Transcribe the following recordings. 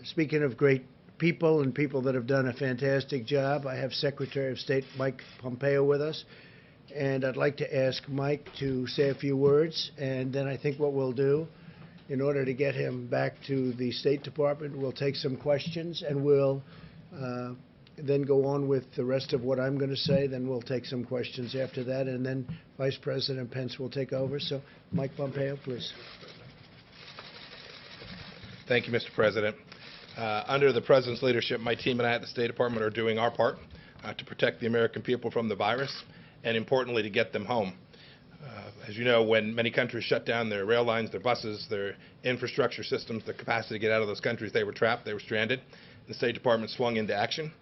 Speaking of great people and people that have done a fantastic job, I have Secretary of State Mike Pompeo with us, and I'd like to ask Mike to say a few words, and then I think what we'll do, in order to get him back to the State Department, we'll take some questions, and we'll then go on with the rest of what I'm going to say. Then we'll take some questions after that, and then Vice President Pence will take over. So, Mike Pompeo, please. Thank you, Mr. President. Under the President's leadership, my team and I at the State Department are doing our part to protect the American people from the virus, and importantly, to get them home. As you know, when many countries shut down their rail lines, their buses, their infrastructure systems, the capacity to get out of those countries, they were trapped, they were stranded. The State Department swung into action.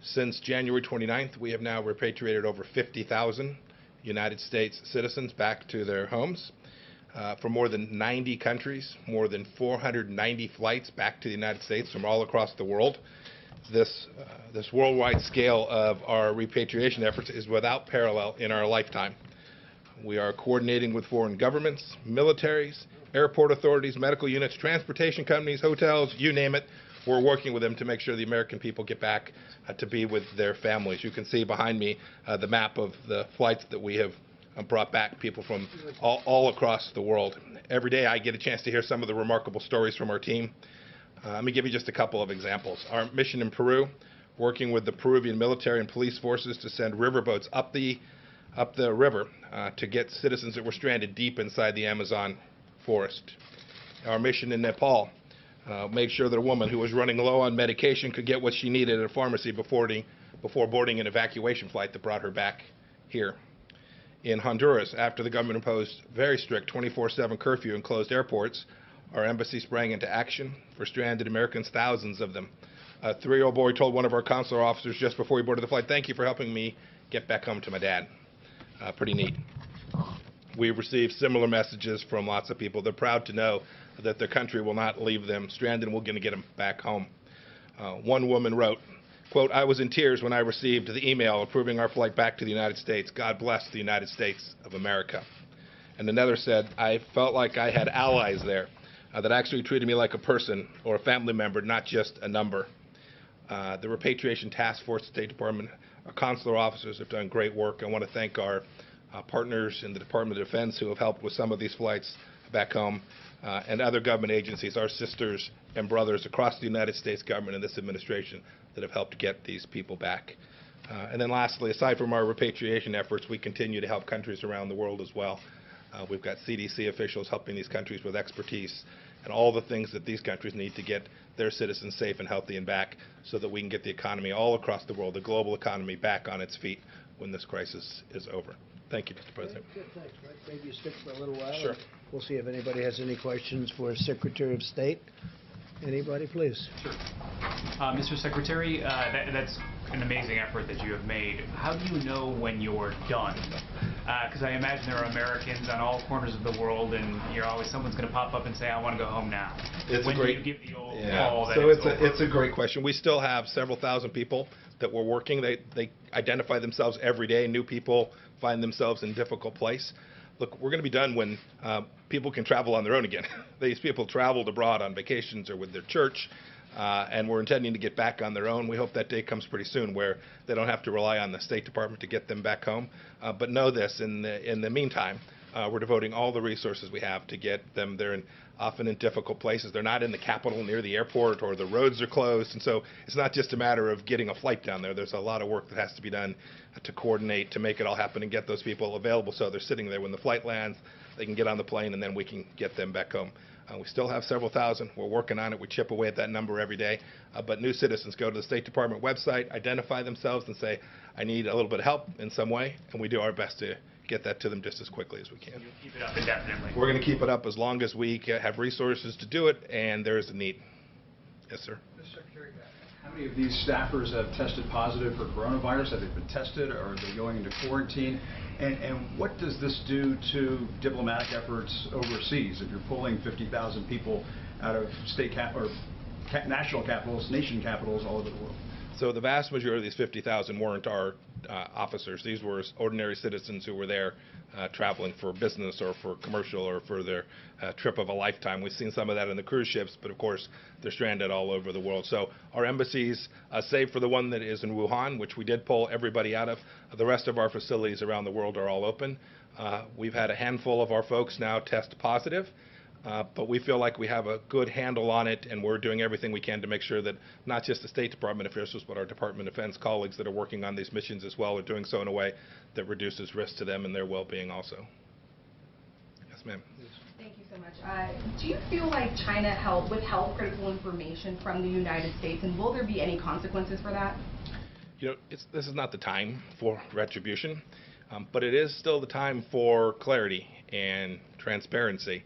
Since January 29th, we have now repatriated over 50,000 United States citizens back to their homes. From more than 90 countries, more than 490 flights back to the United States from all across the world. This worldwide scale of our repatriation efforts is without parallel in our lifetime. We are coordinating with foreign governments, militaries, airport authorities, medical units, transportation companies, hotels, you name it. We're working with them to make sure the American people get back to be with their families. You can see behind me the map of the flights that we have brought back people from all across the world. Every day I get a chance to hear some of the remarkable stories from our team. Let me give you just a couple of examples. Our mission in Peru, working with the Peruvian military and police forces to send riverboats up the river to get citizens that were stranded deep inside the Amazon forest. Our mission in Nepal, make sure that a woman who was running low on medication could get what she needed at a pharmacy before boarding an evacuation flight that brought her back here. In Honduras, after the government imposed very strict 24/7 curfew and closed airports, our embassy sprang into action for stranded Americans, thousands of them. A 3-year-old boy told one of our consular officers just before he boarded the flight, "Thank you for helping me get back home to my dad." Pretty neat. We've received similar messages from lots of people. They're proud to know that their country will not leave them stranded and we're going to get them back home. One woman wrote, quote, "I was in tears when I received the email approving our flight back to the United States. God bless the United States of America." And another said, "I felt like I had allies there that actually treated me like a person or a family member, not just a number." The Repatriation Task Force, State Department, our consular officers have done great work. I want to thank our partners in the Department of Defense who have helped with some of these flights back home, and other government agencies, our sisters and brothers across the United States government and this administration that have helped get these people back. And then lastly, aside from our repatriation efforts, we continue to help countries around the world as well. We've got CDC officials helping these countries with expertise and all the things that these countries need to get their citizens safe and healthy and back so that we can get the economy all across the world, the global economy, back on its feet when this crisis is over. Thank you, Mr. President. Good, thanks, Mike. Maybe you stick for a little while. Sure. We'll see if anybody has any questions for Secretary of State. Anybody, please? Sure. Mr. Secretary, that's an amazing effort that you have made. How do you know when you're done? Because I imagine there are Americans on all corners of the world, and someone's going to pop up and say, "I want to go home now." When do you give the old call that it's over? It's a great question. We still have several thousand people that we're working. They identify themselves every day. New people find themselves in a difficult place. Look, we're going to be done when people can travel on their own again. These people traveled abroad on vacations or with their church, and we're intending to get back on their own. We hope that day comes pretty soon where they don't have to rely on the State Department to get them back home. But know this, in the meantime, we're devoting all the resources we have to get them there, often in difficult places. They're not in the capital near the airport, or the roads are closed, and so it's not just a matter of getting a flight down there. There's a lot of work that has to be done to coordinate, to make it all happen and get those people available so they're sitting there when the flight lands, they can get on the plane, and then we can get them back home. We still have several thousand. We're working on it. We chip away at that number every day. But new citizens go to the State Department website, identify themselves, and say, "I need a little bit of help in some way," and we do our best to get that to them just as quickly as we can. You'll keep it up indefinitely. We're going to keep it up as long as we have resources to do it, and there is a need. Yes, sir. Mr. Secretary, how many of these staffers have tested positive for coronavirus? Have they been tested, or are they going into quarantine? And what does this do to diplomatic efforts overseas if you're pulling 50,000 people out of national capitals, nation capitals all over the world? So the vast majority of these 50,000 weren't our officers. These were ordinary citizens who were there traveling for business or for commercial or for their trip of a lifetime. We've seen some of that in the cruise ships, but of course they're stranded all over the world. So our embassies, save for the one that is in Wuhan, which we did pull everybody out of, the rest of our facilities around the world are all open. We've had a handful of our folks now test positive. But we feel like we have a good handle on it, and we're doing everything we can to make sure that not just the State Department officials, but our Department of Defense colleagues that are working on these missions as well are doing so in a way that reduces risk to them and their well-being also. Yes, ma'am. Thank you so much. Do you feel like China withheld critical information from the United States, and will there be any consequences for that? You know, this is not the time for retribution, but it is still the time for clarity and transparency.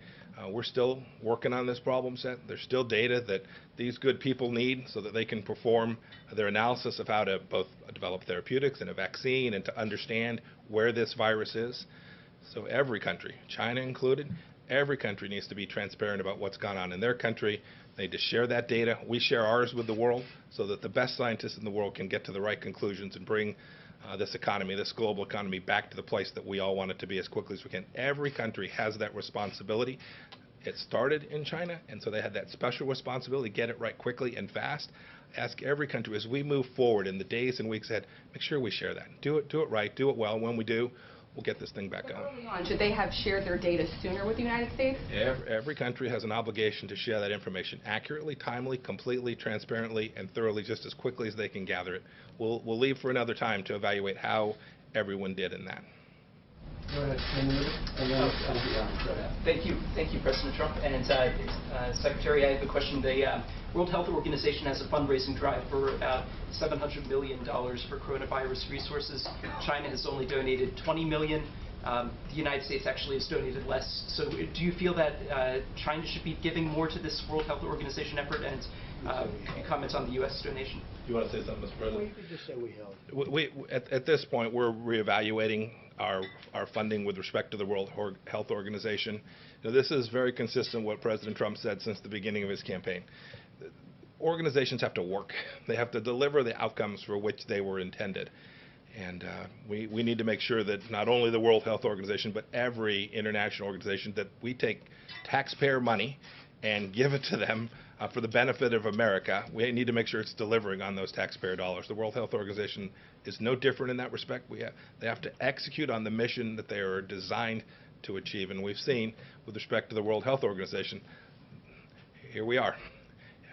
We're still working on this problem set. There's still data that these good people need so that they can perform their analysis of how to both develop therapeutics and a vaccine and to understand where this virus is. So every country, China included, every country needs to be transparent about what's gone on in their country. They need to share that data. We share ours with the world so that the best scientists in the world can get to the right conclusions and bring this economy, this global economy, back to the place that we all want it to be as quickly as we can. Every country has that responsibility. It started in China, and so they had that special responsibility to get it right quickly and fast. Ask every country as we move forward in the days and weeks ahead, make sure we share that. Do it right, do it well. When we do, we'll get this thing back going. Early on, should they have shared their data sooner with the United States? Every country has an obligation to share that information accurately, timely, completely, transparently, and thoroughly, just as quickly as they can gather it. We'll leave for another time to evaluate how everyone did in that. Go ahead. Thank you, President Trump. And Secretary, I have a question. The World Health Organization has a fundraising drive for about $700 million for coronavirus resources. China has only donated $20 million. The United States actually has donated less. So do you feel that China should be giving more to this World Health Organization effort? And could you comment on the U.S. donation? Do you want to say something, Mr. President? Well, you could just say we held. At this point, we're reevaluating our funding with respect to the World Health Organization. Now, this is very consistent with what President Trump said since the beginning of his campaign. Organizations have to work. They have to deliver the outcomes for which they were intended. And we need to make sure that not only the World Health Organization, but every international organization, that we take taxpayer money and give it to them for the benefit of America. We need to make sure it's delivering on those taxpayer dollars. The World Health Organization is no different in that respect. They have to execute on the mission that they are designed to achieve. And we've seen, with respect to the World Health Organization, here we are.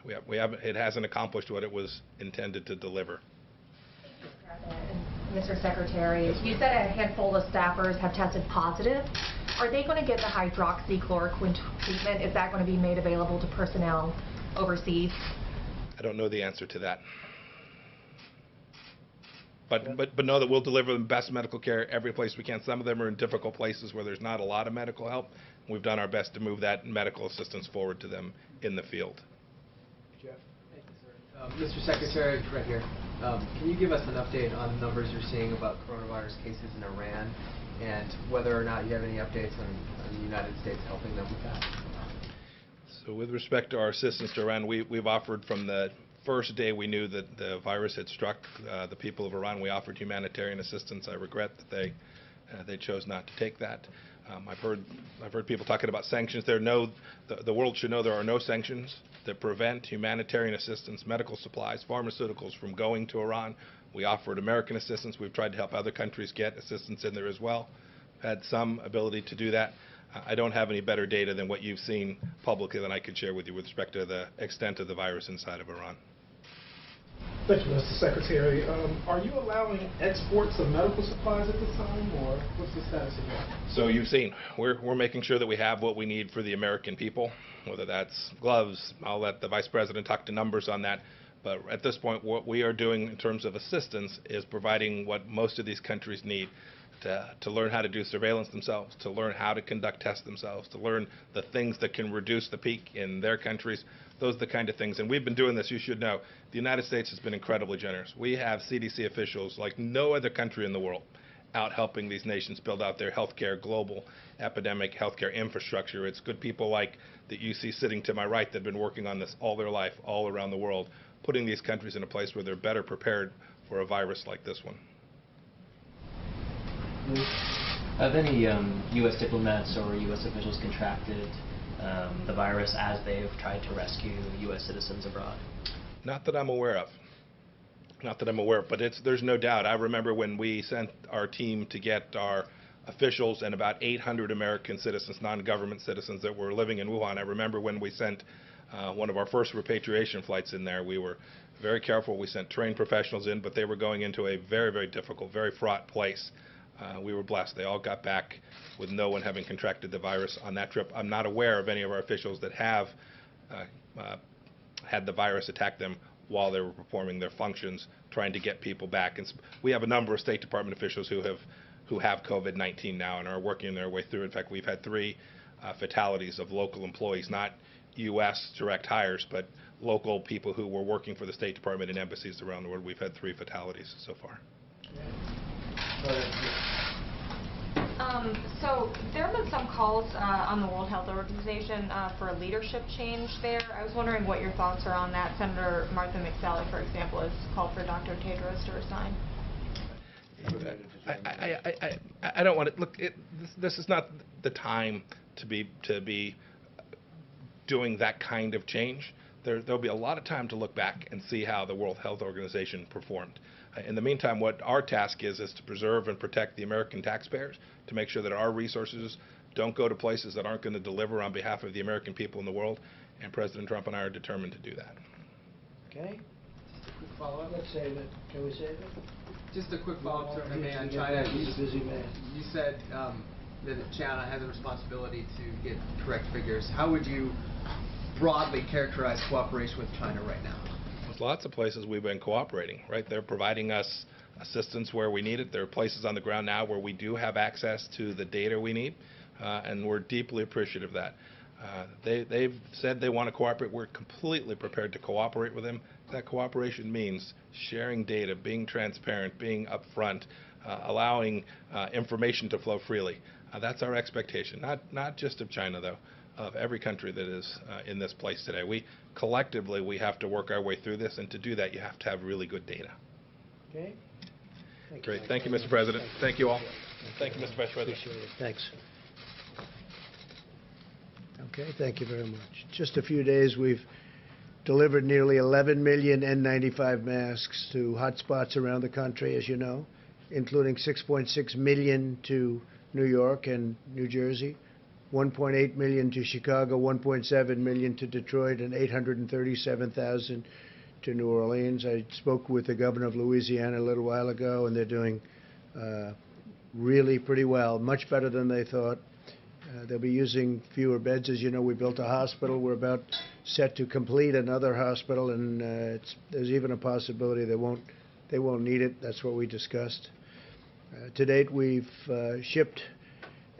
It hasn't accomplished what it was intended to deliver. Mr. Secretary, you said a handful of staffers have tested positive. Are they going to get the hydroxychloroquine treatment? Is that going to be made available to personnel overseas? I don't know the answer to that. But know that we'll deliver the best medical care every place we can. Some of them are in difficult places where there's not a lot of medical help. We've done our best to move that medical assistance forward to them in the field. Jeff? Thank you, sir. Mr. Secretary, right here, can you give us an update on the numbers you're seeing about coronavirus cases in Iran, and whether or not you have any updates on the United States helping them with that? So with respect to our assistance to Iran, we've offered from the first day we knew that the virus had struck the people of Iran, we offered humanitarian assistance. I regret that they chose not to take that. I've heard people talking about sanctions. The world should know there are no sanctions that prevent humanitarian assistance, medical supplies, pharmaceuticals from going to Iran. We offered American assistance. We've tried to help other countries get assistance in there as well. Had some ability to do that. I don't have any better data than what you've seen publicly than I could share with you with respect to the extent of the virus inside of Iran. Thank you, Mr. Secretary. Are you allowing exports of medical supplies at this time, or what's the status of that? So you've seen, we're making sure that we have what we need for the American people, whether that's gloves. I'll let the Vice President talk to numbers on that. But at this point, what we are doing in terms of assistance is providing what most of these countries need to learn how to do surveillance themselves, to learn how to conduct tests themselves, to learn the things that can reduce the peak in their countries. Those are the kind of things. And we've been doing this, you should know. The United States has been incredibly generous. We have CDC officials like no other country in the world out helping these nations build out their healthcare, global epidemic healthcare infrastructure. It's good people like that you see sitting to my right that have been working on this all their life, all around the world, putting these countries in a place where they're better prepared for a virus like this one. please. Have any U.S. diplomats or U.S. officials contracted the virus as they've tried to rescue U.S. citizens abroad? Not that I'm aware of. Not that I'm aware of, but there's no doubt. I remember when we sent our team to get our officials and about 800 American citizens, non-government citizens that were living in Wuhan. I remember when we sent one of our first repatriation flights in there, we were very careful. We sent trained professionals in, but they were going into a very, very difficult, very fraught place. We were blessed. They all got back with no one having contracted the virus on that trip. I'm not aware of any of our officials that have had the virus attack them while they were performing their functions, trying to get people back. And we have a number of State Department officials who have COVID-19 now and are working their way through. In fact, we've had 3 fatalities of local employees, not U.S. direct hires, but local people who were working for the State Department and embassies around the world. We've had 3 fatalities so far. So there have been some calls on the World Health Organization for a leadership change there. I was wondering what your thoughts are on that. Senator Martha McSally, for example, has called for Dr. Tedros to resign. I don't want to look. This is not the time to be doing that kind of change. There'll be a lot of time to look back and see how the World Health Organization performed. In the meantime, what our task is to preserve and protect the American taxpayers, to make sure that our resources don't go to places that aren't going to deliver on behalf of the American people in the world, and President Trump and I are determined to do that. Okay. Quick follow-up. Let's save it. Can we save it? Just a quick follow-up to Remain on He's China. a busy man. You said that China has a responsibility to get correct figures. How would you broadly characterize cooperation with China right now? There's lots of places we've been cooperating, right? They're providing us assistance where we need it. There are places on the ground now where we do have access to the data we need, and we're deeply appreciative of that. They've said they want to cooperate. We're completely prepared to cooperate with them. That cooperation means sharing data, being transparent, being upfront, allowing information to flow freely. That's our expectation, not just of China, though, of every country that is in this place today. Collectively, we have to work our way through this, and to do that, you have to have really good data. Okay. Great. Thank you, Mr. President. Thank you all. Thank you, Mr. Vice President. Appreciate it. Thanks. Okay, thank you very much. Just a few days, we've delivered nearly 11 million N95 masks to hotspots around the country, as you know, including 6.6 million to New York and New Jersey, 1.8 million to Chicago, 1.7 million to Detroit, and 837,000 to New Orleans. I spoke with the governor of Louisiana a little while ago, and they're doing really pretty well, much better than they thought. They'll be using fewer beds. As you know, we built a hospital. We're about set to complete another hospital, and there's even a possibility they won't need it. That's what we discussed. To date, we've shipped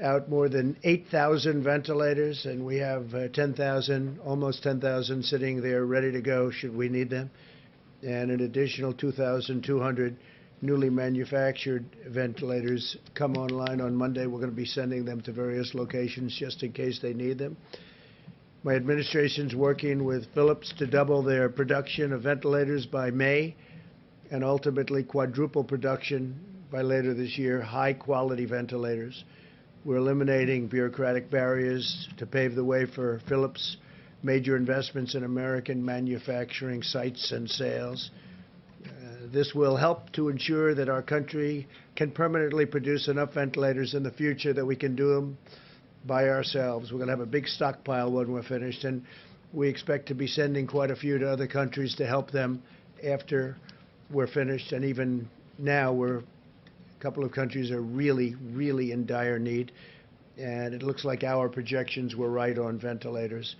out more than 8,000 ventilators, and we have 10,000, almost 10,000 sitting there ready to go should we need them, and an additional 2,200 newly manufactured ventilators come online on Monday. We're going to be sending them to various locations just in case they need them. My administration's working with Philips to double their production of ventilators by May and ultimately quadruple production by later this year, high-quality ventilators. We're eliminating bureaucratic barriers to pave the way for Philips' major investments in American manufacturing sites and sales. This will help to ensure that our country can permanently produce enough ventilators in the future that we can do them by ourselves. We're going to have a big stockpile when we're finished, and we expect to be sending quite a few to other countries to help them after we're finished. And even now, a couple of countries are really, really in dire need, and it looks like our projections were right on ventilators.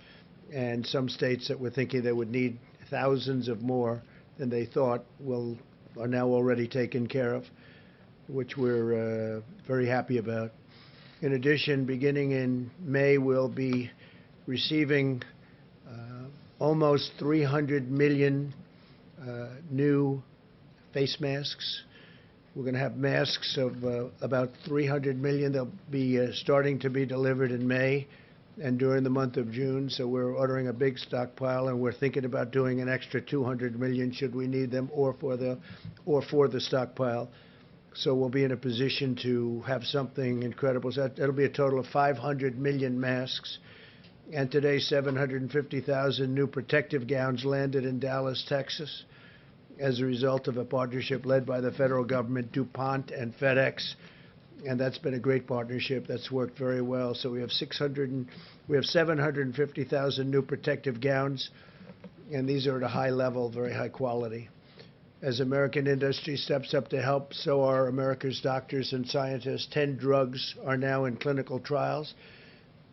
And some states that were thinking they would need thousands of more than they thought are now already taken care of, which we're very happy about. In addition, beginning in May, we'll be receiving almost 300 million new face masks. We're going to have masks of about 300 million. They'll be starting to be delivered in May and during the month of June, so we're ordering a big stockpile, and we're thinking about doing an extra 200 million should we need them, or for the stockpile. So we'll be in a position to have something incredible. So that'll be a total of 500 million masks. And today, 750,000 new protective gowns landed in Dallas, Texas, as a result of a partnership led by the federal government, DuPont, and FedEx. And that's been a great partnership. That's worked very well. So we have 750,000 new protective gowns, and these are at a high level, very high quality. As American industry steps up to help, so are America's doctors and scientists. 10 drugs are now in clinical trials,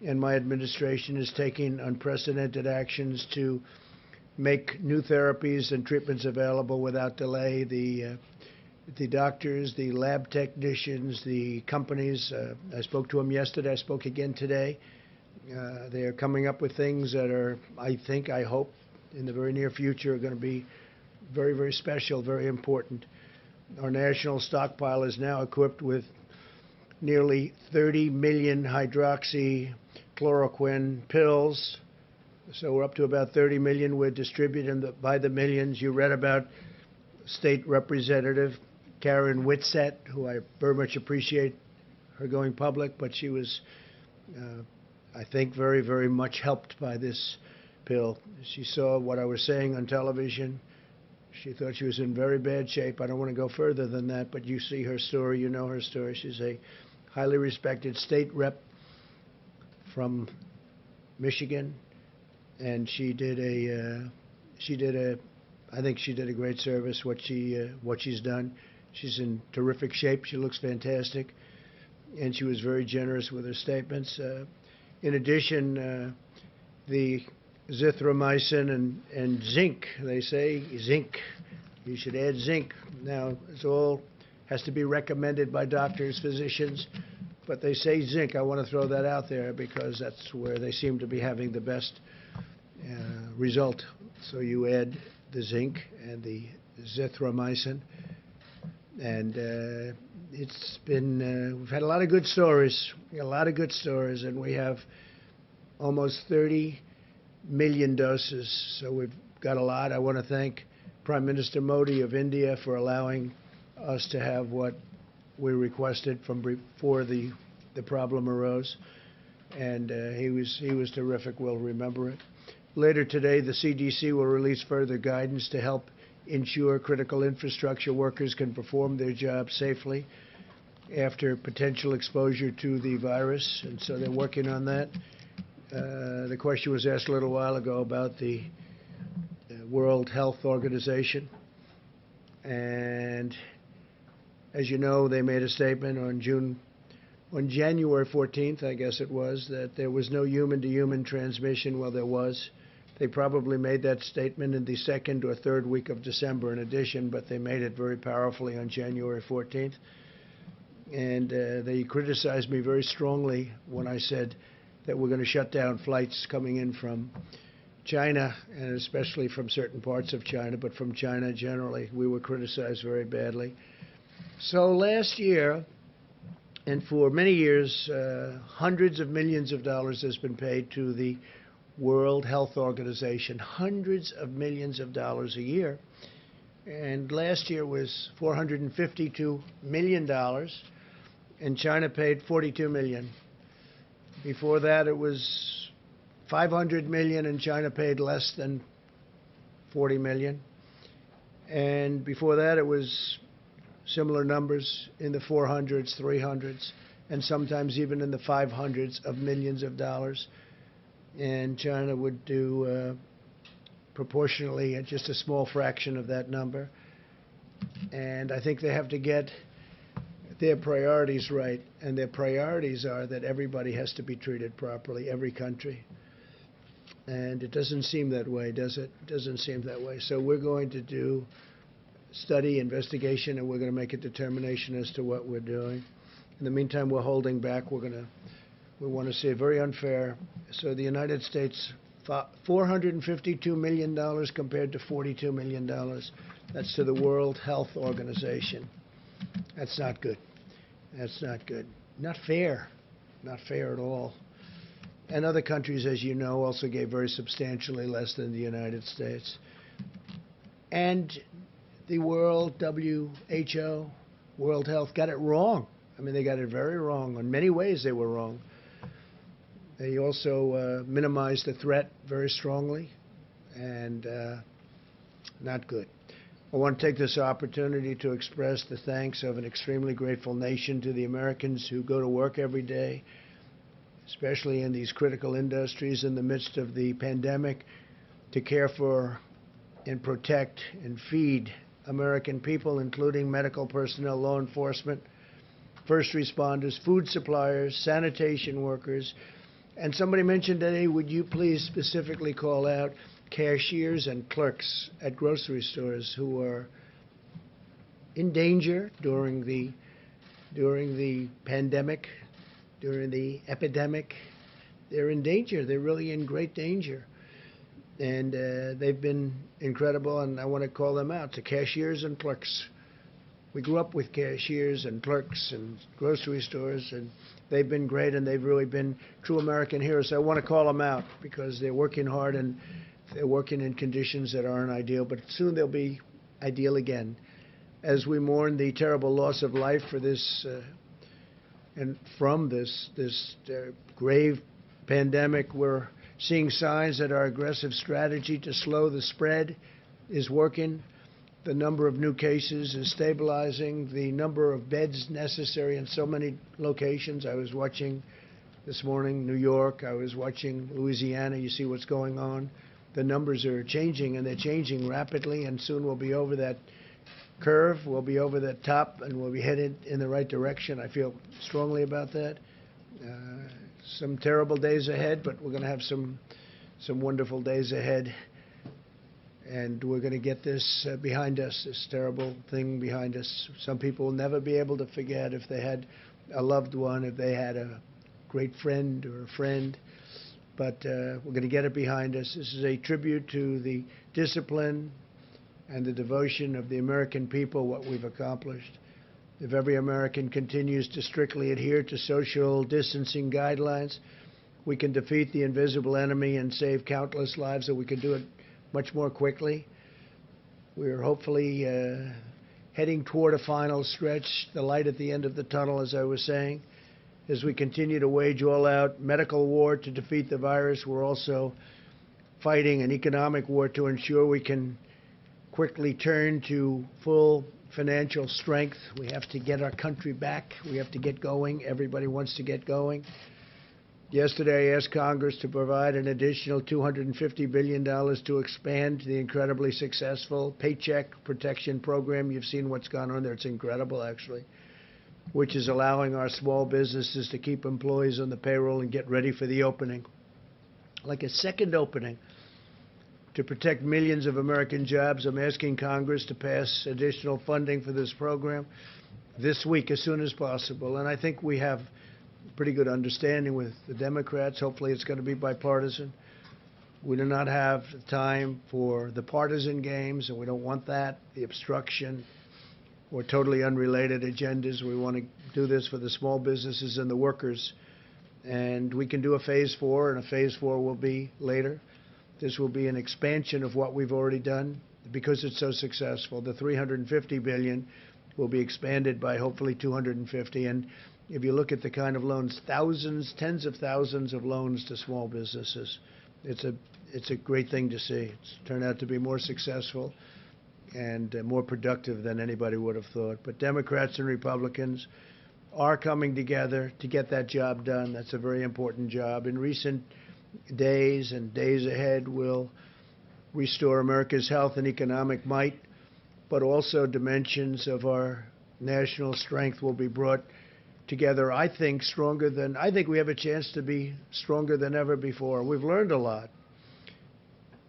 and my administration is taking unprecedented actions to make new therapies and treatments available without delay. The doctors, the lab technicians, the companies, I spoke to them yesterday, I spoke again today. They are coming up with things that are, I hope, in the very near future are going to be very, very special, very important. Our national stockpile is now equipped with nearly 30 million hydroxychloroquine pills. So we're up to about 30 million. We're distributing by the millions. You read about State Representative Karen Whitsett, who I very much appreciate her going public, but she was, I think, very, very much helped by this pill. She saw what I was saying on television. She thought she was in very bad shape. I don't want to go further than that, but you see her story, you know her story. She's a highly respected state rep from Michigan, and I think she did a great service, what she's done. She's in terrific shape. She looks fantastic, and she was very generous with her statements. In addition, the azithromycin and zinc, they say zinc. You should add zinc. Now, it all has to be recommended by doctors, physicians, but they say zinc. I want to throw that out there because that's where they seem to be having the best result. So you add the zinc and the azithromycin, and it's been, we've had a lot of good stories, and we have almost 30 million doses, so we've got a lot. I want to thank Prime Minister Modi of India for allowing us to have what we requested from before the problem arose, and he was terrific. We'll remember it. Later today, the CDC will release further guidance to help ensure critical infrastructure workers can perform their jobs safely after potential exposure to the virus, and so they're working on that. The question was asked a little while ago about the World Health Organization, and as you know, they made a statement on January 14th, I guess it was, that there was no human-to-human transmission. Well, there was. They probably made that statement in the second or third week of December in addition, but they made it very powerfully on January 14th. And they criticized me very strongly when I said that we're going to shut down flights coming in from China, and especially from certain parts of China, but from China generally. We were criticized very badly. So last year, and for many years, hundreds of millions of dollars has been paid to the World Health Organization, hundreds of millions of dollars a year. And last year was $452 million, and China paid $42 million. Before that, it was $500 million, and China paid less than $40 million. And before that, it was similar numbers in the 400s, 300s, and sometimes even in the 500s of millions of dollars. And China would do proportionally just a small fraction of that number. And I think they have to get their priorities right. And their priorities are that everybody has to be treated properly, every country. And it doesn't seem that way, does it? It doesn't seem that way. So we're going to do study, investigation, and we're going to make a determination as to what we're doing. In the meantime, we're holding back. We want to say very unfair. So the United States, $452 million compared to $42 million. That's to the World Health Organization. That's not good. That's not good. Not fair. Not fair at all. And other countries, as you know, also gave very substantially less than the United States. And the World WHO, World Health got it wrong. I mean, they got it very wrong. In many ways, they were wrong. They also minimized the threat very strongly, and not good. I want to take this opportunity to express the thanks of an extremely grateful nation to the Americans who go to work every day, especially in these critical industries in the midst of the pandemic, to care for and protect and feed American people, including medical personnel, law enforcement, first responders, food suppliers, sanitation workers. And somebody mentioned today, would you please specifically call out cashiers and clerks at grocery stores who are in danger during the pandemic, during the epidemic. They're in danger. They're really in great danger. And they've been incredible, and I want to call them out, to cashiers and clerks. We grew up with cashiers and clerks and grocery stores, and they've been great, and they've really been true American heroes. So I want to call them out because they're working hard, and they're working in conditions that aren't ideal, but soon they'll be ideal again. As we mourn the terrible loss of life for this and from this grave pandemic, we're seeing signs that our aggressive strategy to slow the spread is working. The number of new cases is stabilizing. The number of beds necessary in so many locations. I was watching this morning New York. I was watching Louisiana. You see what's going on. The numbers are changing, and they're changing rapidly, and soon we'll be over that curve. We'll be over that top, and we'll be headed in the right direction. I feel strongly about that. Some terrible days ahead, but we're going to have some wonderful days ahead. And we're going to get this behind us, this terrible thing behind us. Some people will never be able to forget if they had a loved one, if they had a great friend or a friend. But we're going to get it behind us. This is a tribute to the discipline and the devotion of the American people, what we've accomplished. If every American continues to strictly adhere to social distancing guidelines, we can defeat the invisible enemy and save countless lives, so we can do it much more quickly. We're hopefully heading toward a final stretch, the light at the end of the tunnel, as I was saying. As we continue to wage all-out medical war to defeat the virus, we're also fighting an economic war to ensure we can quickly turn to full financial strength. We have to get our country back. We have to get going. Everybody wants to get going. Yesterday, I asked Congress to provide an additional $250 billion to expand the incredibly successful Paycheck Protection Program. You've seen what's gone on there. It's incredible, actually, which is allowing our small businesses to keep employees on the payroll and get ready for the opening. Like a second opening to protect millions of American jobs. I'm asking Congress to pass additional funding for this program this week as soon as possible. And I think we have pretty good understanding with the Democrats. Hopefully it's going to be bipartisan. We do not have time for the partisan games, and we don't want that, the obstruction or totally unrelated agendas. We want to do this for the small businesses and the workers. And we can do a phase 4, and a phase 4 will be later. This will be an expansion of what we've already done because it's so successful. The $350 billion will be expanded by hopefully $250. And if you look at the kind of loans, thousands, tens of thousands of loans to small businesses, it's a great thing to see. It's turned out to be more successful and more productive than anybody would have thought. But Democrats and Republicans are coming together to get that job done. That's a very important job. In recent days and days ahead, will restore America's health and economic might, but also dimensions of our national strength will be brought together, I think we have a chance to be stronger than ever before. We've learned a lot.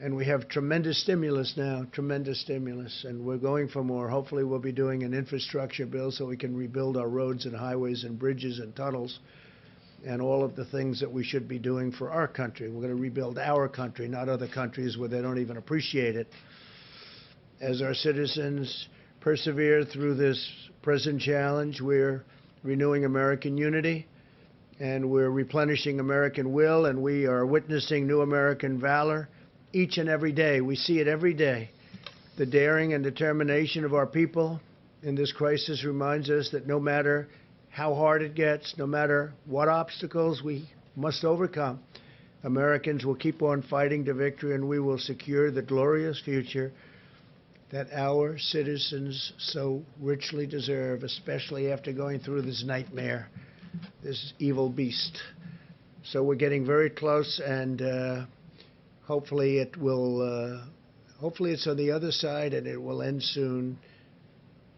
And we have tremendous stimulus now, tremendous stimulus, and we're going for more. Hopefully we'll be doing an infrastructure bill so we can rebuild our roads and highways and bridges and tunnels and all of the things that we should be doing for our country. We're going to rebuild our country, not other countries where they don't even appreciate it. As our citizens persevere through this present challenge, we're renewing American unity, and we're replenishing American will, and we are witnessing new American valor each and every day. We see it every day. The daring and determination of our people in this crisis reminds us that no matter how hard it gets, no matter what obstacles we must overcome, Americans will keep on fighting to victory, and we will secure the glorious future that our citizens so richly deserve, especially after going through this nightmare, this evil beast. So we're getting very close, and hopefully it will. Hopefully it's on the other side, and it will end soon.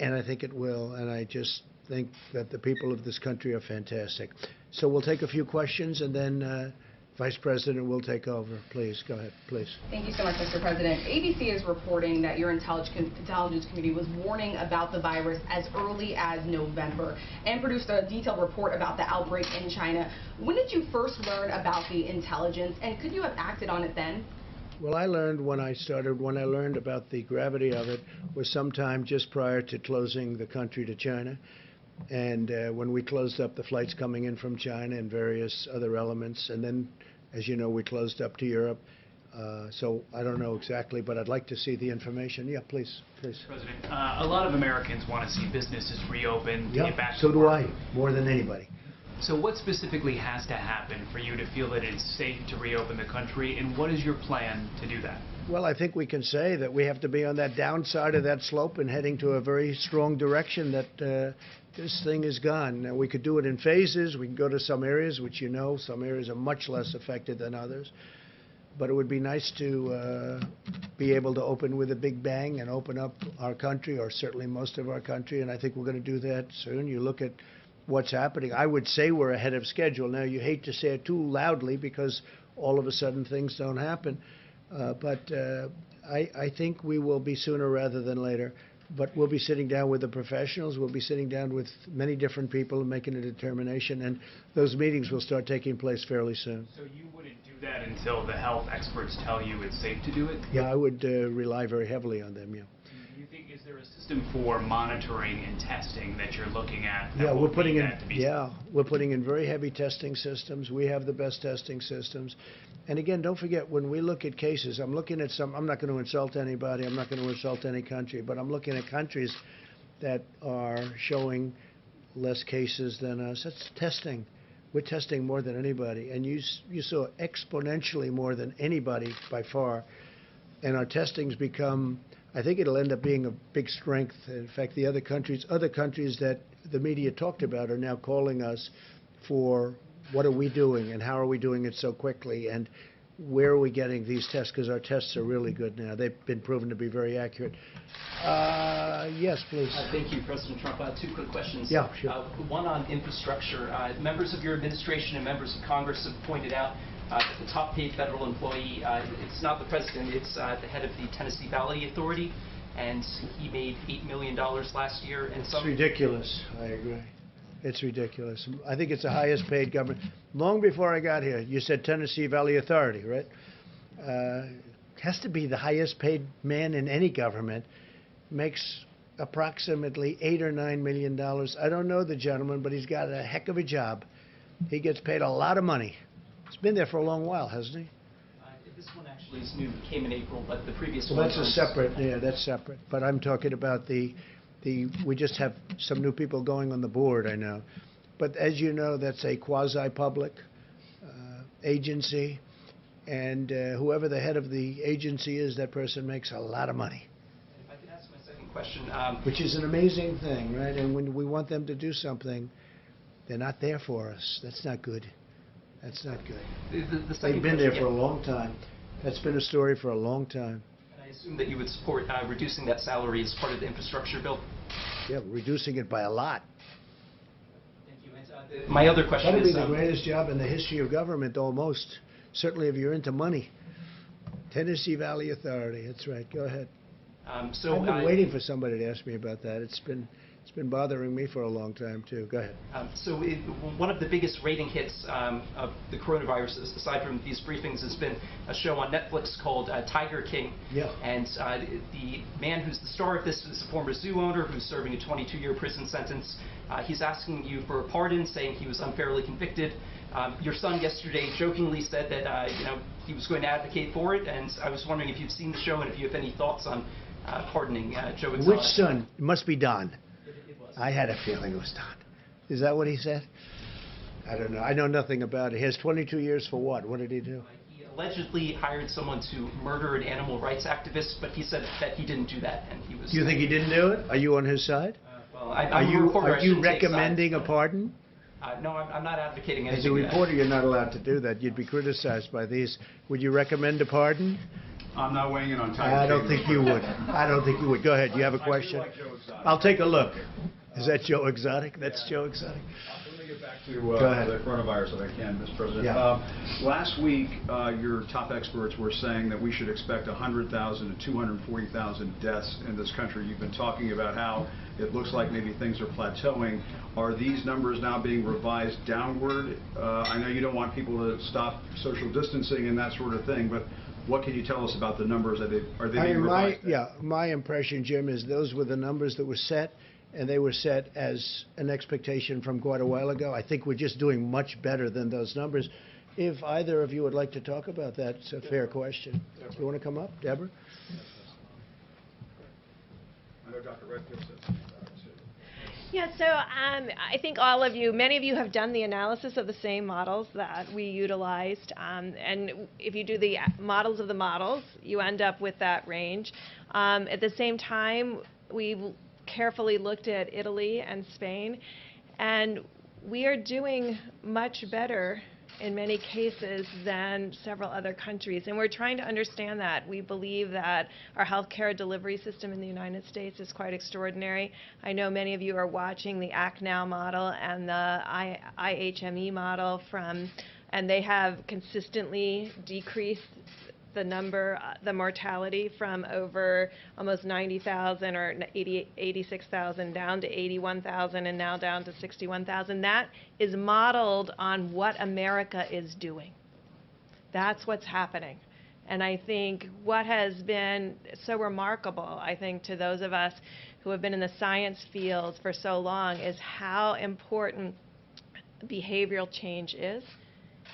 And I think it will. And I just think that the people of this country are fantastic. So we'll take a few questions, and then Vice President will take over. Please, go ahead, please. Thank you so much, Mr. President. ABC is reporting that your intelligence committee was warning about the virus as early as November and produced a detailed report about the outbreak in China. When did you first learn about the intelligence, and could you have acted on it then? Well, I learned when I learned about the gravity of it was sometime just prior to closing the country to China. And when we closed up the flights coming in from China and various other elements, and then, as you know, we closed up to Europe. So I don't know exactly, but I'd like to see the information. Yeah, please, please. President, a lot of Americans want to see businesses reopen, get back so to do work. I, more than anybody. So what specifically has to happen for you to feel that it's safe to reopen the country, and what is your plan to do that? Well, I think we can say that we have to be on that downside of that slope and heading to a very strong direction that this thing is gone. Now, we could do it in phases. We can go to some areas, which you know, some areas are much less affected than others. But it would be nice to be able to open with a big bang and open up our country, or certainly most of our country, and I think we're going to do that soon. You look at what's happening. I would say we're ahead of schedule. Now, you hate to say it too loudly because all of a sudden things don't happen. But I think we will be sooner rather than later. But we'll be sitting down with the professionals. We'll be sitting down with many different people and making a determination. And those meetings will start taking place fairly soon. So you wouldn't do that until the health experts tell you it's safe to do it? Yeah, I would rely very heavily on them, yeah. Do you think, is there a system for monitoring and testing that you're looking at? Yeah, we're putting in very heavy testing systems. We have the best testing systems. And again, don't forget, when we look at cases, I'm looking at I'm not going to insult anybody, I'm not going to insult any country, but I'm looking at countries that are showing less cases than us. That's testing. We're testing more than anybody. And you saw exponentially more than anybody by far. And our testing's become, I think it'll end up being a big strength. In fact, the other countries that the media talked about are now calling us for what are we doing and how are we doing it so quickly and where are we getting these tests, because our tests are really good now. They've been proven to be very accurate. Yes, please. Thank you, President Trump. Two quick questions. Yeah, sure. One on infrastructure. Members of your administration and members of Congress have pointed out that the top paid federal employee, it's not the president, it's the head of the Tennessee Valley Authority, and he made $8 million last year. And it's ridiculous. I agree. It's ridiculous. I think it's the highest paid government. Long before I got here, you said Tennessee Valley Authority, right? Has to be the highest paid man in any government. Makes approximately $8 or $9 million. I don't know the gentleman, but he's got a heck of a job. He gets paid a lot of money. He's been there for a long while, hasn't he? This one actually is new. It came in April, but the previous one. Well, that's a separate. Yeah, that's separate. But I'm talking about we just have some new people going on the board, I know. But as you know, that's a quasi-public agency, and whoever the head of the agency is, that person makes a lot of money. If I could ask my second question. Which is an amazing thing, right? And when we want them to do something, they're not there for us. That's not good. That's not good. They've been there for a long time. That's been a story for a long time. I assume that you would support reducing that salary as part of the infrastructure bill? Yeah, reducing it by a lot. Thank you. My other question is... is... That would be the greatest job in the history of government, almost. Certainly if you're into money. Tennessee Valley Authority, that's right. Go ahead. I've been waiting for somebody to ask me about that. It's been bothering me for a long time, too. Go ahead. One of the biggest rating hits of the coronavirus, aside from these briefings, has been a show on Netflix called Tiger King. Yeah. And the man who's the star of this is a former zoo owner who's serving a 22-year prison sentence. He's asking you for a pardon, saying he was unfairly convicted. Your son yesterday jokingly said that he was going to advocate for it, and I was wondering if you've seen the show and if you have any thoughts on pardoning Joe Exotic. Which son? It must be Don. I had a feeling it was done. Is that what he said? I don't know. I know nothing about it. He has 22 years for what? What did he do? He allegedly hired someone to murder an animal rights activist, but he said that he didn't do that, and he was... Do you think he didn't do it? Are you on his side? Well, I'm a reporter. Are I you shouldn't take recommending a sides. pardon? No, I'm not advocating As anything. a reporter, you're not allowed to do that. You'd be criticized by these. Would you recommend a pardon? I'm not weighing in on time. I don't think you would. I don't think you would. Go ahead. You have a question? I do like Joe Exotic. I'll take a look. Is that Joe Exotic? That's Joe Exotic. Let me get back to Go ahead. the coronavirus if I can, Mr. President. Yeah. Last week, your top experts were saying that we should expect 100,000 to 240,000 deaths in this country. You've been talking about how it looks like maybe things are plateauing. Are these numbers now being revised downward? I know you don't want people to stop social distancing and that sort of thing, but what can you tell us about the numbers? Are they being revised? My impression, Jim, is those were the numbers that were set, and they were set as an expectation from quite a while ago. I think we're just doing much better than those numbers. If either of you would like to talk about that, it's a fair question. You want to come up, Deborah? I know Dr. Redfield said something about it, too. Yeah, so I think many of you have done the analysis of the same models that we utilized. And if you do the models of the models, you end up with that range. At the same time, we carefully looked at Italy and Spain, and we are doing much better in many cases than several other countries. And we're trying to understand that. We believe that our healthcare delivery system in the United States is quite extraordinary. I know many of you are watching the Act Now model and the IHME model and they have consistently decreased the mortality from over almost 90,000 or 86,000 down to 81,000 and now down to 61,000. That is modeled on what America is doing. That's what's happening. And I think what has been so remarkable, I think, to those of us who have been in the science fields for so long is how important behavioral change is,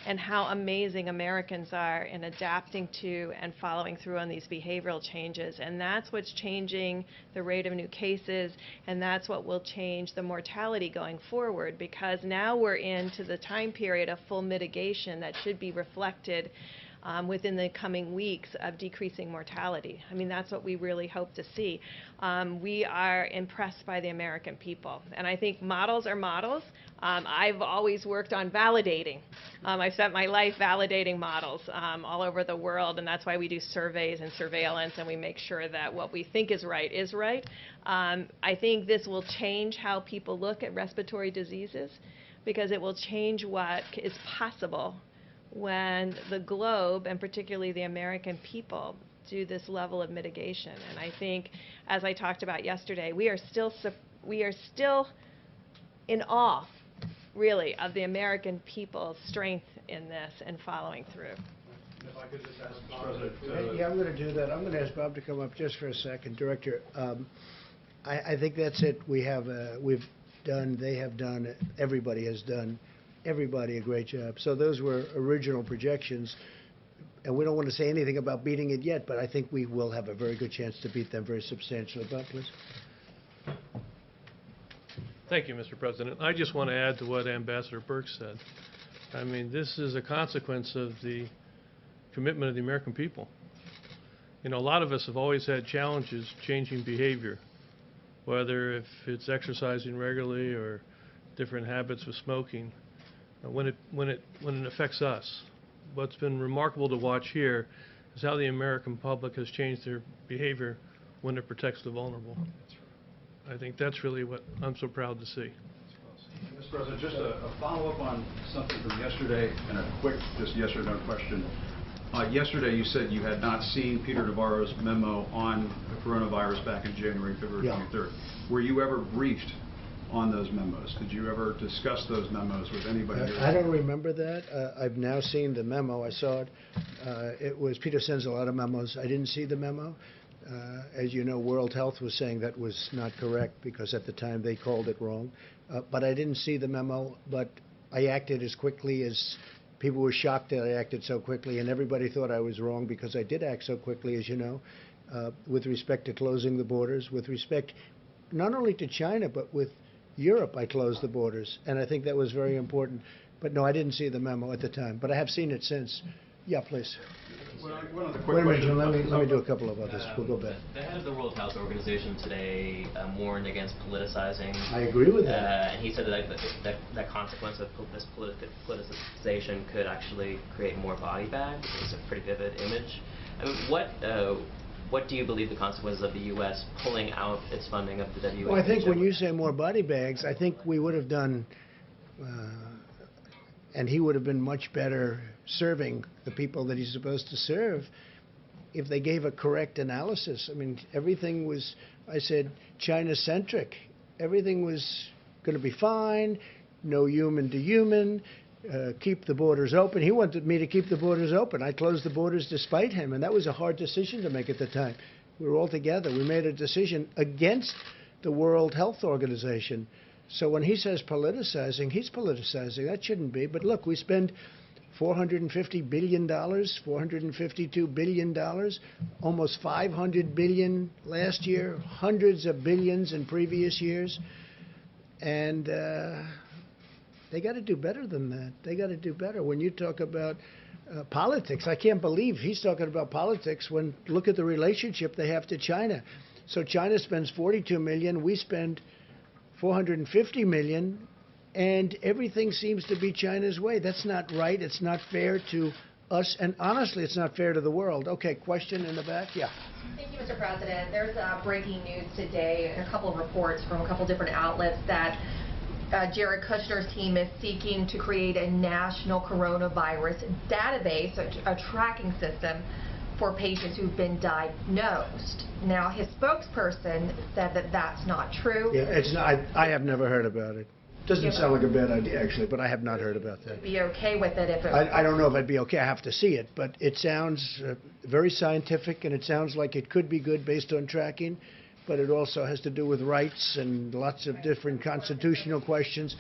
and how amazing Americans are in adapting to and following through on these behavioral changes. And that's what's changing the rate of new cases, and that's what will change the mortality going forward, because now we're into the time period of full mitigation that should be reflected within the coming weeks of decreasing mortality. I mean, that's what we really hope to see. We are impressed by the American people. And I think models are models. I've always worked on validating. I've spent my life validating models all over the world, and that's why we do surveys and surveillance, and we make sure that what we think is right is right. I think this will change how people look at respiratory diseases, because it will change what is possible when the globe, and particularly the American people, do this level of mitigation. And I think, as I talked about yesterday, we are still in awe, really, of the American people's strength in this and following through. If I could just ask Mr. President. Yeah, I'm going to do that. I'm going to ask Bob to come up just for a second. Director, I think that's it. They have done, everybody has done, a great job. So those were original projections, and we don't want to say anything about beating it yet, but I think we will have a very good chance to beat them very substantially. Bob, please. Thank you, Mr. President. I just want to add to what Ambassador Burke said. I mean, this is a consequence of the commitment of the American people. You know, a lot of us have always had challenges changing behavior, whether if it's exercising regularly or different habits with smoking. When it affects us, what's been remarkable to watch here is how the American public has changed their behavior when it protects the vulnerable. I think that's really what I'm so proud to see. Mr. President, just a follow-up on something from yesterday and a quick just yes or no question. Yesterday you said you had not seen Peter Navarro's memo on the coronavirus back in January, February 23rd. Were you ever briefed on those memos? Did you ever discuss those memos with anybody? I don't remember that. I've now seen the memo. I saw it. Peter sends a lot of memos. I didn't see the memo. As you know, World Health was saying that was not correct because at the time they called it wrong. But I didn't see the memo, but I acted as quickly as people were shocked that I acted so quickly, and everybody thought I was wrong because I did act so quickly, as you know, with respect to closing the borders, with respect not only to China, but with Europe, I closed the borders, and I think that was very important. But no, I didn't see the memo at the time, but I have seen it since. Yeah, please. One other quick Wait a minute, question. Jim, let me do a couple of others. We'll go back. The head of the World Health Organization today warned against politicizing. I agree with that. And he said that consequence of this politicization could actually create more body bags. It's a pretty vivid image. I mean, what do you believe the consequences of the U.S. pulling out its funding of the WHO? Well, I think when you say more body bags, I think we would have done, and he would have been much better serving the people that he's supposed to serve if they gave a correct analysis. I mean, everything was, I said, China-centric. Everything was going to be fine, no human to human, keep the borders open. He wanted me to keep the borders open. I closed the borders despite him, and that was a hard decision to make at the time. We were all together. We made a decision against the World Health Organization. So when he says politicizing, he's politicizing. That shouldn't be. But look, we spend $450 billion, $452 billion, almost $500 billion last year, hundreds of billions in previous years. And they got to do better than that. They got to do better. When you talk about politics, I can't believe he's talking about politics when look at the relationship they have to China. So China spends $42 million, we spend $450 million, and everything seems to be China's way. That's not right. It's not fair to us, and honestly, it's not fair to the world. Okay, question in the back? Yeah. Thank you, Mr. President. There's breaking news today, a couple of reports from a couple different outlets that Jared Kushner's team is seeking to create a national coronavirus database, a tracking system for patients who've been diagnosed. Now, his spokesperson said that that's not true. Yeah, it's not. I have never heard about it. Doesn't sound like a bad idea, actually, but I have not heard about that. Be okay with it if it I don't know if I'd be okay. I have to see it, but it sounds very scientific, and it sounds like it could be good based on tracking, but it also has to do with rights and lots of different constitutional questions.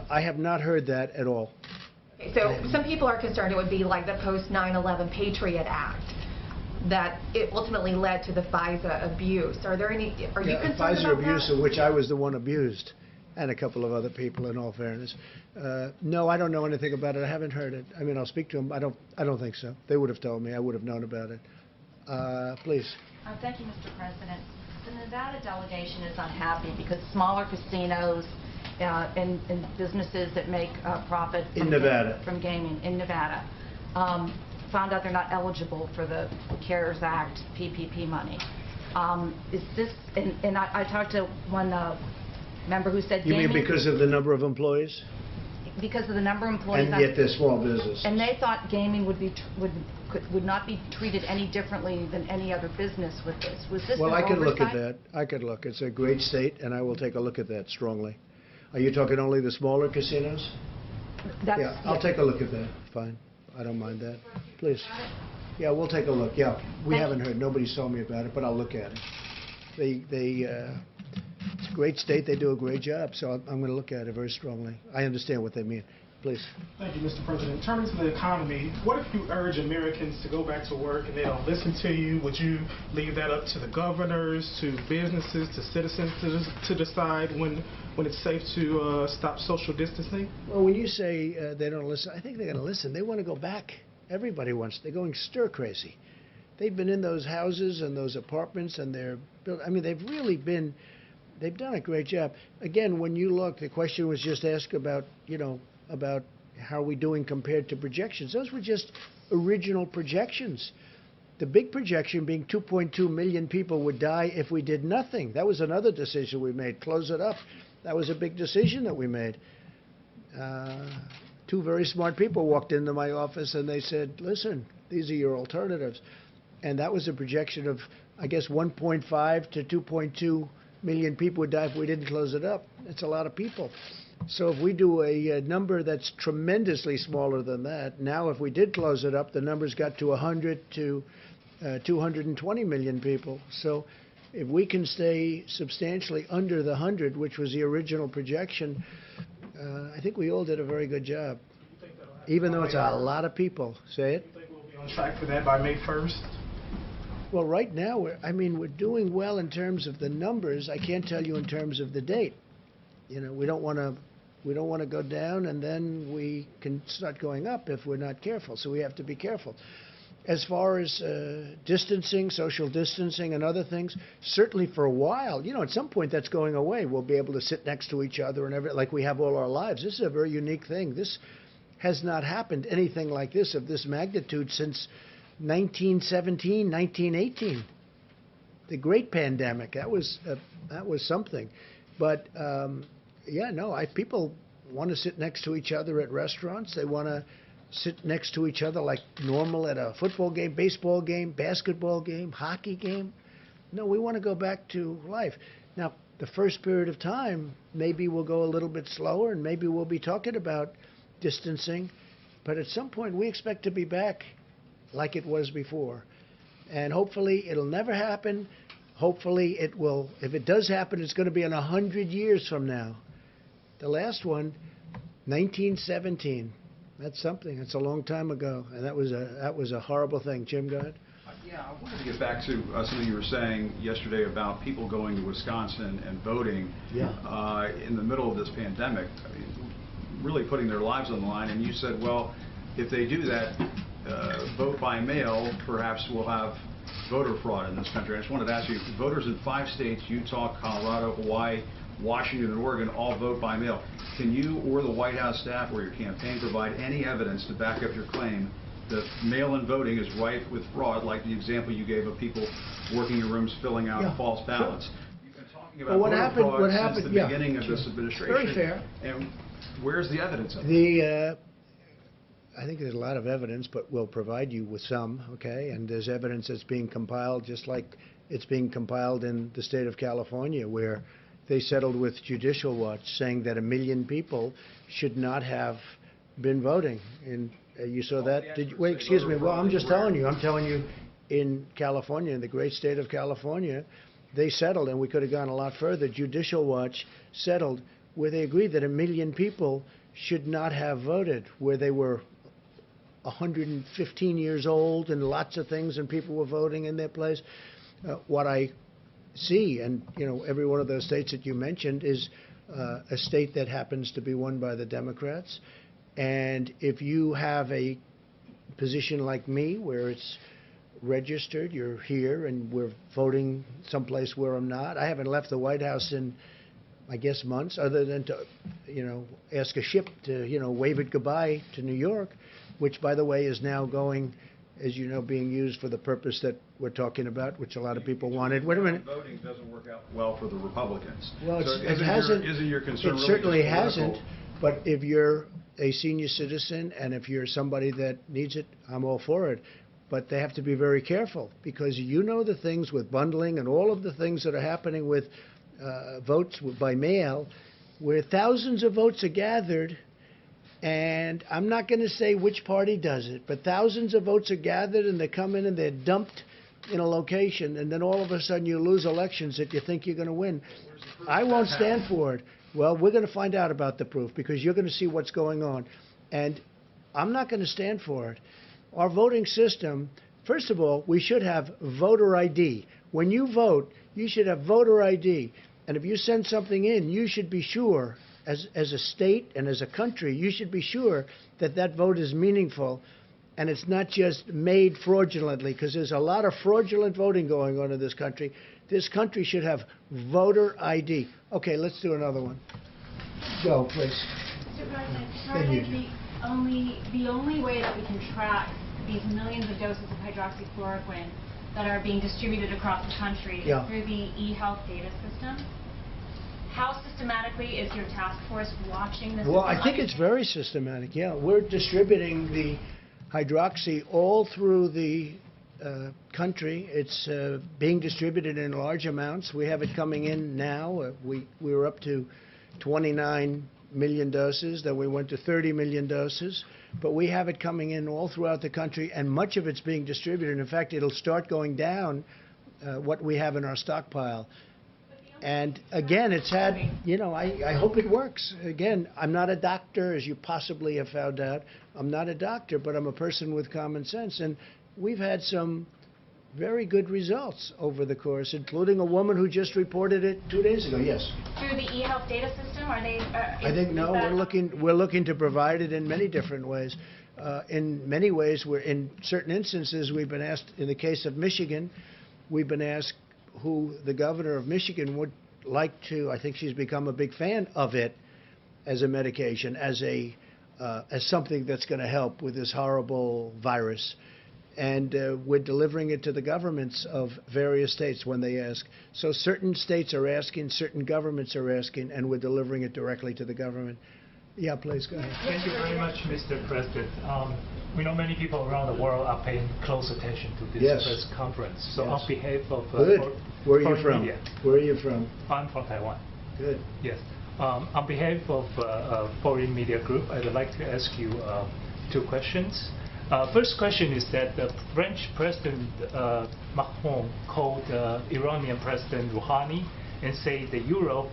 I have not heard that at all. Okay, so some people are concerned it would be like the post-9/11 Patriot Act, that it ultimately led to the FISA abuse. Are you concerned FISA about abuse, that? of which I was the one abused, and a couple of other people, in all fairness. No, I don't know anything about it. I haven't heard it. I mean, I'll speak to them. I don't think so. They would have told me. I would have known about it. Please. Thank you, Mr. President. The Nevada delegation is unhappy because smaller casinos and businesses that make profit from gaming in Nevada found out they're not eligible for the CARES Act PPP money. Is this, and I talked to one member who said You gaming... mean because of the number of employees? Because of the number of employees... And yet they're small business. And they thought gaming would not be treated any differently than any other business with this. Was this Well, an I could look at oversight? that. I could look. It's a great state, and I will take a look at that strongly. Are you talking only the smaller casinos? Yeah, I'll take a look at that. Fine. I don't mind that. Please. Yeah, we'll take a look. Yeah, we haven't heard. Nobody's told me about it, but I'll look at it. It's a great state. They do a great job, so I'm going to look at it very strongly. I understand what they mean. Please. Thank you, Mr. President. Turning to the economy, what if you urge Americans to go back to work and they don't listen to you? Would you leave that up to the governors, to businesses, to citizens to decide when it's safe to stop social distancing? Well, when you say they don't listen, I think they're going to listen. They want to go back. Everybody wants. They're going stir crazy. They've been in those houses and those apartments, and they've really been. They've done a great job. Again, when you look, the question was just asked about, about how are we doing compared to projections. Those were just original projections. The big projection being 2.2 million people would die if we did nothing. That was another decision we made. Close it up. That was a big decision that we made. Two very smart people walked into my office and they said, listen, these are your alternatives. And that was a projection of, I guess, 1.5 to 2.2 million people would die if we didn't close it up. That's a lot of people. So if we do a number that's tremendously smaller than that, now if we did close it up, the numbers got to 100 to 220 million people. So if we can stay substantially under the 100, which was the original projection, I think we all did a very good job. Even though it's a lot of people. Say it? Do you think we'll be on track for that by May 1st? Well, right now, we're doing well in terms of the numbers. I can't tell you in terms of the date. we don't want to go down, and then we can start going up if we're not careful. So we have to be careful. As far as distancing, social distancing, and other things, certainly for a while, at some point that's going away. We'll be able to sit next to each other and everything like we have all our lives. This is a very unique thing. This has not happened anything like this of this magnitude since 1917, 1918. The great pandemic. That was something. But people want to sit next to each other at restaurants. They want to sit next to each other like normal at a football game, baseball game, basketball game, hockey game. No, we want to go back to life. Now, the first period of time, maybe we'll go a little bit slower, and maybe we'll be talking about distancing. But at some point, we expect to be back like it was before. And hopefully, it'll never happen. Hopefully, it will. If it does happen, it's going to be in 100 years from now. The last one, 1917. That's something. That's a long time ago, and that was a horrible thing. Jim, go ahead. Yeah, I wanted to get back to something you were saying yesterday about people going to Wisconsin and voting in the middle of this pandemic, really putting their lives on the line. And you said, well, if they do that, vote by mail, perhaps we'll have voter fraud in this country. I just wanted to ask you, voters in 5 states, Utah, Colorado, Hawaii, Washington, and Oregon, all vote by mail. Can you or the White House staff or your campaign provide any evidence to back up your claim that mail-in voting is rife with fraud, like the example you gave of people working in rooms filling out false ballots? Sure. You've been talking about voter fraud since the beginning of this administration. Very fair. And where's the evidence of it? I think there's a lot of evidence, but we'll provide you with some, okay? And there's evidence that's being compiled, just like it's being compiled in the state of California, where they settled with Judicial Watch, saying that 1 million people should not have been voting. And you saw that? Wait, excuse me. Well, I'm just telling you. I'm telling you, in California, in the great state of California, they settled, and we could have gone a lot further. Judicial Watch settled where they agreed that 1 million people should not have voted, where they were 115 years old and lots of things, and people were voting in their place. What I see, and every one of those states that you mentioned is a state that happens to be won by the Democrats. And if you have a position like me where it's registered, you're here, and we're voting someplace where I'm not. I haven't left the White House in, I guess, months, other than to, ask a ship to, wave it goodbye to New York, which, by the way, is now going, as you know, being used for the purpose that we're talking about, which a lot of people wanted. Wait a minute. Voting doesn't work out well for the Republicans. Well, so it hasn't. Isn't your concern It really certainly just hasn't. political? But if you're a senior citizen and if you're somebody that needs it, I'm all for it. But they have to be very careful, because the things with bundling and all of the things that are happening with votes by mail, where thousands of votes are gathered. And I'm not going to say which party does it, but thousands of votes are gathered, and they come in and they're dumped in a location, and then all of a sudden you lose elections that you think you're going to win. I won't stand for it. Well, we're going to find out about the proof, because you're going to see what's going on. And I'm not going to stand for it. Our voting system, first of all, we should have voter ID. When you vote, you should have voter ID. And if you send something in, you should be sure, as a state and as a country, you should be sure that that vote is meaningful and it's not just made fraudulently, because there's a lot of fraudulent voting going on in this country. This country should have voter ID. Okay, let's do another one. Go, please. Mr. President, the only way that we can track these millions of doses of hydroxychloroquine that are being distributed across the country is through the e-health data system. How systematically is your task force watching this? Well, I think it's very systematic, We're distributing the hydroxy all through the country. It's being distributed in large amounts. We have it coming in now. We were up to 29 million doses. Then we went to 30 million doses. But we have it coming in all throughout the country, and much of it's being distributed. In fact, it'll start going down what we have in our stockpile. And again, it's had, I hope it works. Again, I'm not a doctor, as you possibly have found out. I'm not a doctor, but I'm a person with common sense. And we've had some very good results over the course, including a woman who just reported it 2 days ago. Yes. Through the e-health data system, are they? I think no. We're looking to provide it in many different ways. In many ways, in certain instances we've been asked. In the case of Michigan, we've been asked who the governor of Michigan would like to. I think she's become a big fan of it as a medication, as something that's going to help with this horrible virus. And we're delivering it to the governments of various states when they ask. So certain states are asking, certain governments are asking, and we're delivering it directly to the government. Yeah, please, go ahead. Thank you very much, Mr. President. We know many people around the world are paying close attention to this press conference. So on behalf of Good. Where are you from? Media, where are you from? I'm from Taiwan. Good. Yes. On behalf of Foreign Media Group, I'd like to ask you 2 questions. First question is that the French President Macron called Iranian President Rouhani and said that Europe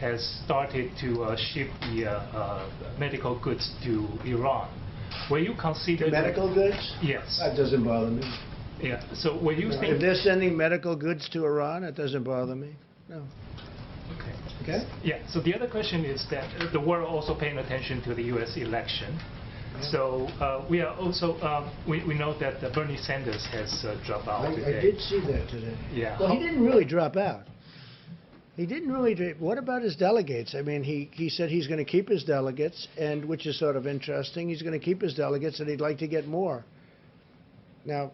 has started to ship the medical goods to Iran. Will you consider medical goods? Yes. That doesn't bother me. Yeah. So will you think if they're sending medical goods to Iran, it doesn't bother me. No. Okay. Okay. Yeah. So the other question is that the world also paying attention to the U.S. election. So we are also we know that Bernie Sanders has dropped out today. I did see that today. Yeah. Well, he didn't really drop out. He didn't really. What about his delegates? I mean, he said he's going to keep his delegates, and which is sort of interesting. He's going to keep his delegates, and he'd like to get more. Now,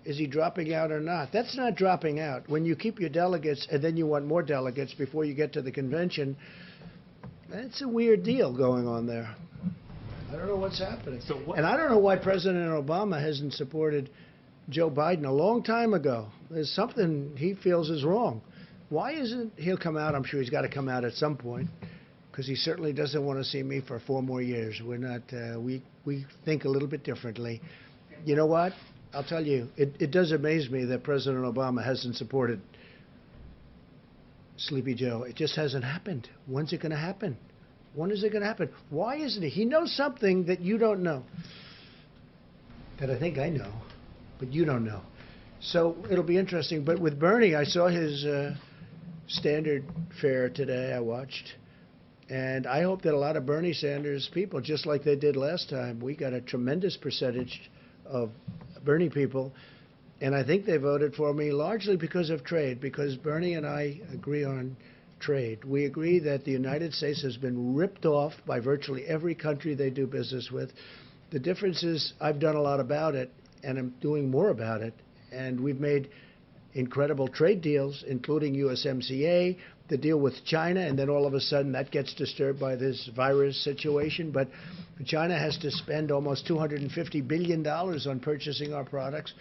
is he dropping out or not? That's not dropping out. When you keep your delegates and then you want more delegates before you get to the convention, that's a weird deal going on there. I don't know what's happening. And I don't know why President Obama hasn't supported Joe Biden a long time ago. There's something he feels is wrong. Why isn't he'll come out? I'm sure he's got to come out at some point, because he certainly doesn't want to see me for 4 more years. We're not. We think a little bit differently. You know what? I'll tell you. It does amaze me that President Obama hasn't supported Sleepy Joe. It just hasn't happened. When's it going to happen? When is it going to happen? Why isn't he? He knows something that you don't know. That I think I know, but you don't know. So it'll be interesting. But with Bernie, I saw his standard fare today. I watched. And I hope that a lot of Bernie Sanders people, just like they did last time, we got a tremendous percentage of Bernie people. And I think they voted for me largely because of trade, because Bernie and I agree on trade. We agree that the United States has been ripped off by virtually every country they do business with. The difference is I've done a lot about it, and I'm doing more about it. And we've made incredible trade deals, including USMCA, the deal with China, and then all of a sudden that gets disturbed by this virus situation. But China has to spend almost $250 billion on purchasing our products,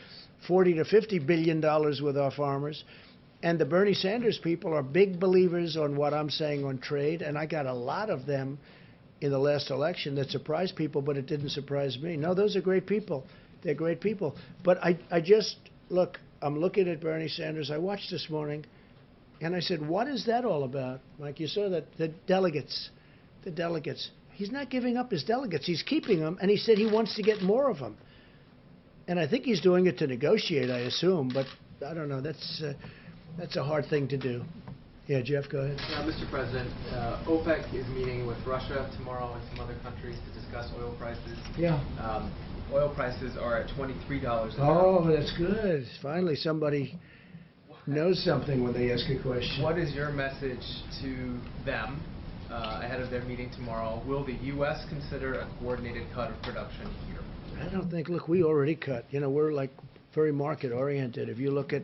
$40 to $50 billion with our farmers. And the Bernie Sanders people are big believers on what I'm saying on trade, and I got a lot of them in the last election that surprised people, but it didn't surprise me. No, those are great people. They're great people. But I just, look, I'm looking at Bernie Sanders. I watched this morning, and I said, what is that all about? Mike, you saw that the delegates. He's not giving up his delegates. He's keeping them, and he said he wants to get more of them. And I think he's doing it to negotiate, I assume, but I don't know. That's a hard thing to do. Yeah, Jeff, go ahead. Mr. President, OPEC is meeting with Russia tomorrow and some other countries to discuss oil prices. Yeah. Oil prices are at $23 a barrel. Oh, that's good. Finally, somebody knows something when they ask a question. What is your message to them ahead of their meeting tomorrow? Will the U.S. consider a coordinated cut of production here? I don't think. Look, we already cut. You know, we're like very market-oriented. If you look at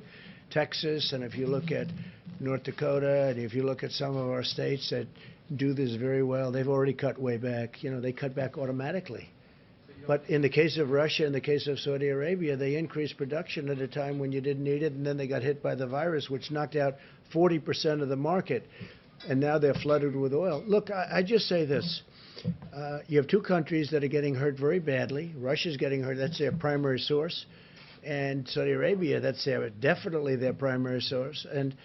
Texas, and if you look at North Dakota, and if you look at some of our states that do this very well, they've already cut way back. You know, they cut back automatically. But in the case of Russia, in the case of Saudi Arabia, they increased production at a time when you didn't need it, and then they got hit by the virus, which knocked out 40% of the market, and now they're flooded with oil. Look, I just say this. You have 2 countries that are getting hurt very badly. Russia's getting hurt. That's their primary source. And Saudi Arabia, that's definitely their primary source. And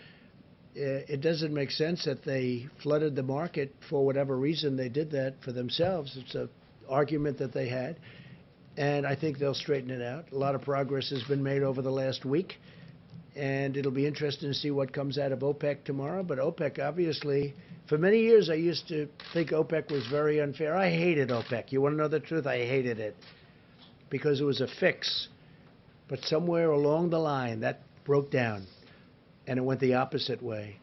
it doesn't make sense that they flooded the market for whatever reason they did that for themselves. It's an argument that they had. and I think they'll straighten it out. A lot of progress has been made over the last week, and it'll be interesting to see what comes out of OPEC tomorrow. But OPEC, obviously, for many years I used to think OPEC was very unfair. I hated OPEC. You want to know the truth? I hated it because it was a fix. But somewhere along the line, that broke down, and it went the opposite way.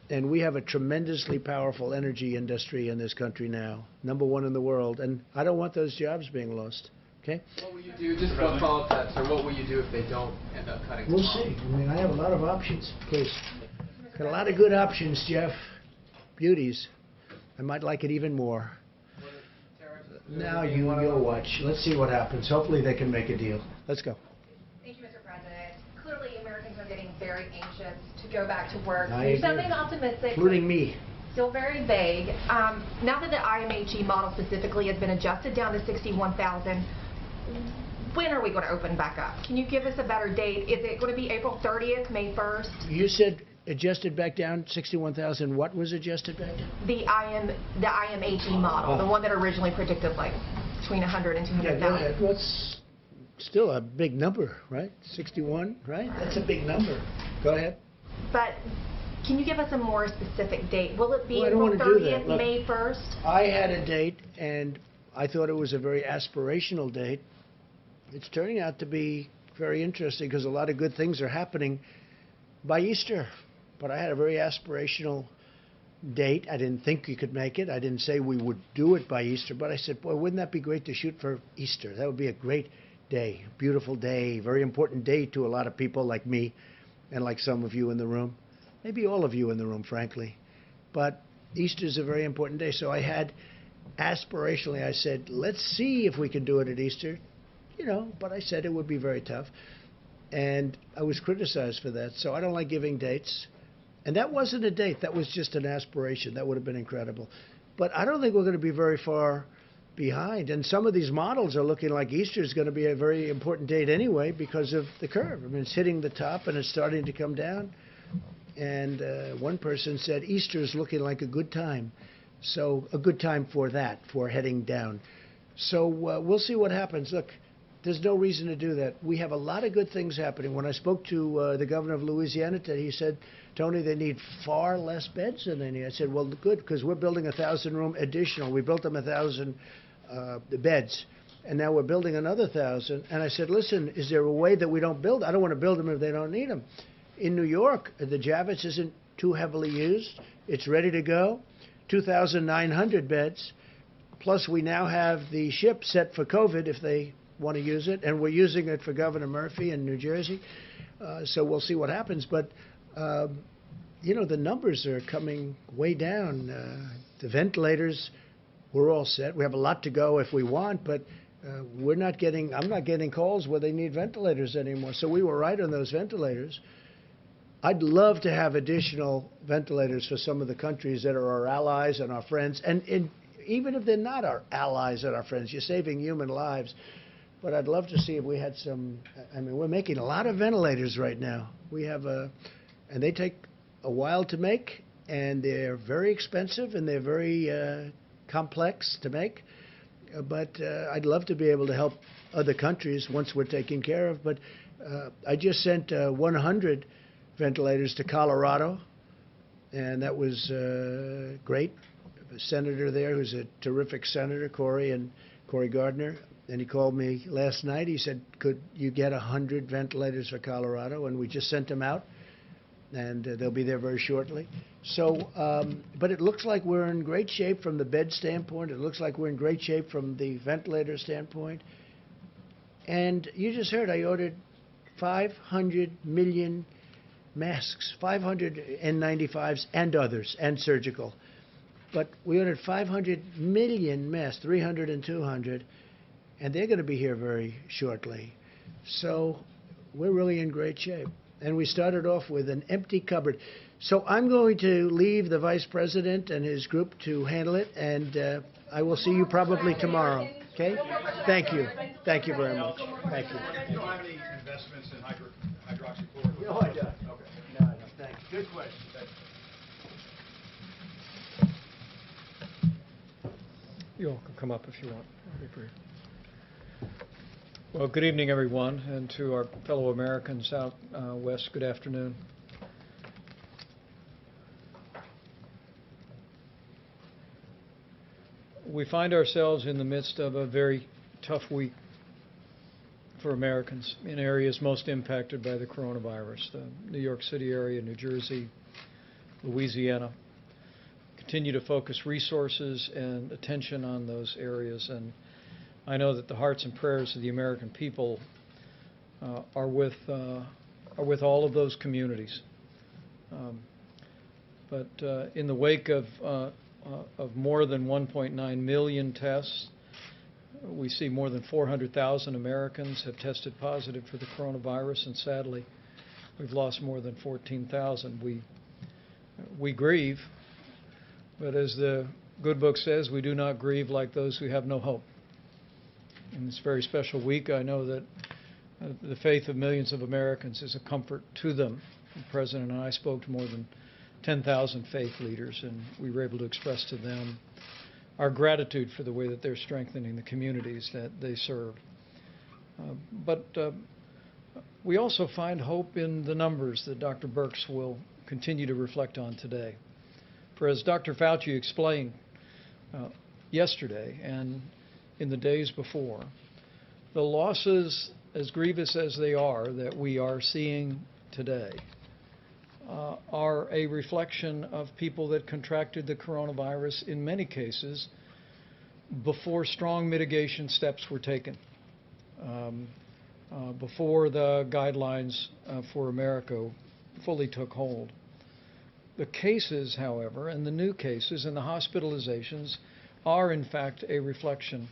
And we have a tremendously powerful energy industry in this country now, #1 in the world, and I don't want those jobs being lost. Okay? What will you do, just one follow-up to that, sir, what will you do if they don't end up cutting We'll tomorrow? see. I mean, I have a lot of options. Please. Got a lot of good options, Jeff. Beauties. I might like it even more. Now you'll watch. Let's see what happens. Hopefully they can make a deal. Let's go. Thank you, Mr. President. Clearly, Americans are getting very anxious to go back to work. I agree. Something optimistic. Including me. Still very vague. Now that the IMHE model specifically has been adjusted down to 61,000, when are we going to open back up? Can you give us a better date? Is it going to be April 30th, May 1st? You said adjusted back down 61,000. What was adjusted back down? The IMHE model, the one that originally predicted like between 100 and 200,000. Yeah, go ahead. Well, it's still a big number, right? 61, right? That's a big number. Go ahead. But can you give us a more specific date? Will it be Well, I don't April want to do 30th, that. Look, May 1st? I had a date, and I thought it was a very aspirational date. It's turning out to be very interesting because a lot of good things are happening by Easter. But I had a very aspirational date. I didn't think you could make it. I didn't say we would do it by Easter, but I said, boy, wouldn't that be great to shoot for Easter? That would be a great day, beautiful day, very important day to a lot of people like me and like some of you in the room, maybe all of you in the room, frankly. But Easter is a very important day. So I had, aspirationally, I said, let's see if we can do it at Easter. You know, but I said it would be very tough. And I was criticized for that. So I don't like giving dates. And that wasn't a date. That was just an aspiration. That would have been incredible. But I don't think we're going to be very far behind. And some of these models are looking like Easter is going to be a very important date anyway because of the curve. I mean, it's hitting the top and it's starting to come down. And one person said Easter is looking like a good time. So a good time for that, for heading down. So we'll see what happens. Look, there's no reason to do that. We have a lot of good things happening. When I spoke to the governor of Louisiana today, he said, Tony, they need far less beds than they need. I said, well, good, because we're building 1,000-room additional. We built them 1,000 beds, and now we're building another 1,000. And I said, listen, is there a way that we don't build? I don't want to build them if they don't need them. In New York, the Javits isn't too heavily used. It's ready to go. 2,900 beds. Plus, we now have the ship set for COVID if they want to use it, and we're using it for Governor Murphy in New Jersey. So we'll see what happens. But, you know, the numbers are coming way down. The ventilators, we're all set. We have a lot to go if we want, but I'm not getting calls where they need ventilators anymore. So we were right on those ventilators. I'd love to have additional ventilators for some of the countries that are our allies and our friends. And even if they're not our allies and our friends, you're saving human lives. But I'd love to see if we had some. I mean, we're making a lot of ventilators right now. We have and they take a while to make, and they're very expensive, and they're very complex to make. But I'd love to be able to help other countries once we're taken care of. But I just sent 100 ventilators to Colorado, and that was great. A senator there who's a terrific senator, Cory Gardner. And he called me last night. He said, could you get 100 ventilators for Colorado? And we just sent them out, and they'll be there very shortly. So, but it looks like we're in great shape from the bed standpoint. It looks like we're in great shape from the ventilator standpoint. And you just heard I ordered 500 million masks, 500 N95s and others, and surgical. But we ordered 500 million masks, 300 and 200. And they're going to be here very shortly. So we're really in great shape. And we started off with an empty cupboard. So I'm going to leave the Vice President and his group to handle it, and I will see you probably tomorrow. Okay? Thank you. Thank you very much. Thank you. Do you have any investments in hydroxychloroquine? No, I don't. Okay. No, thank you. Good question. You all can come up if you want. I'll be brief. Well, good evening, everyone, and to our fellow Americans out west, good afternoon. We find ourselves in the midst of a very tough week for Americans in areas most impacted by the coronavirus, the New York City area, New Jersey, Louisiana. Continue to focus resources and attention on those areas, and I know that the hearts and prayers of the American people are with all of those communities. But in the wake of more than 1.9 million tests, we see more than 400,000 Americans have tested positive for the coronavirus, and sadly, we've lost more than 14,000. We grieve, but as the good book says, we do not grieve like those who have no hope. In this very special week, I know that the faith of millions of Americans is a comfort to them. The President and I spoke to more than 10,000 faith leaders, and we were able to express to them our gratitude for the way that they're strengthening the communities that they serve. But we also find hope in the numbers that Dr. Birx will continue to reflect on today. For as Dr. Fauci explained yesterday and in the days before, the losses, as grievous as they are, that we are seeing today are a reflection of people that contracted the coronavirus in many cases before strong mitigation steps were taken, before the guidelines for America fully took hold. The cases, however, and the new cases and the hospitalizations are in fact a reflection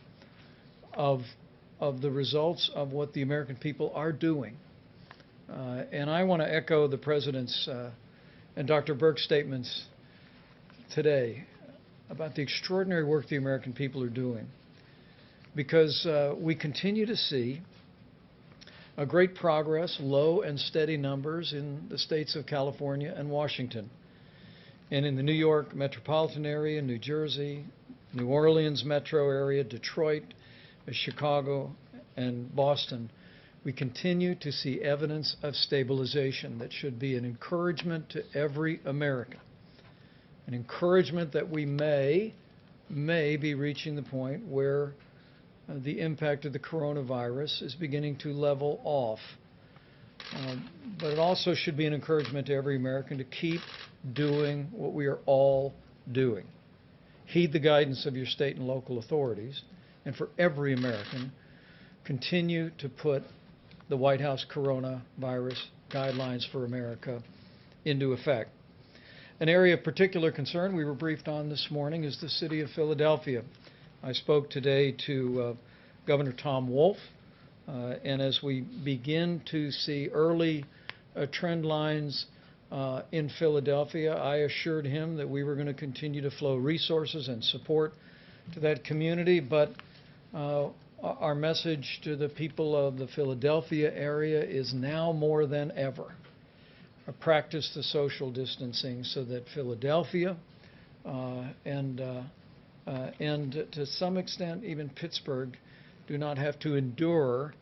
of the results of what the American people are doing. And I want to echo the President's and Dr. Birx's statements today about the extraordinary work the American people are doing, because we continue to see a great progress, low and steady numbers in the states of California and Washington. And in the New York metropolitan area, New Jersey, New Orleans metro area, Detroit, Chicago, and Boston, we continue to see evidence of stabilization that should be an encouragement to every American, an encouragement that we may be reaching the point where the impact of the coronavirus is beginning to level off. But it also should be an encouragement to every American to keep doing what we are all doing. Heed the guidance of your state and local authorities, and for every American, continue to put the White House coronavirus guidelines for America into effect. An area of particular concern we were briefed on this morning is the city of Philadelphia. I spoke today to Governor Tom Wolf, and as we begin to see early trend lines in Philadelphia, I assured him that we were going to continue to flow resources and support to that community, but our message to the people of the Philadelphia area is now more than ever practice the social distancing so that Philadelphia and to some extent even Pittsburgh do not have to endure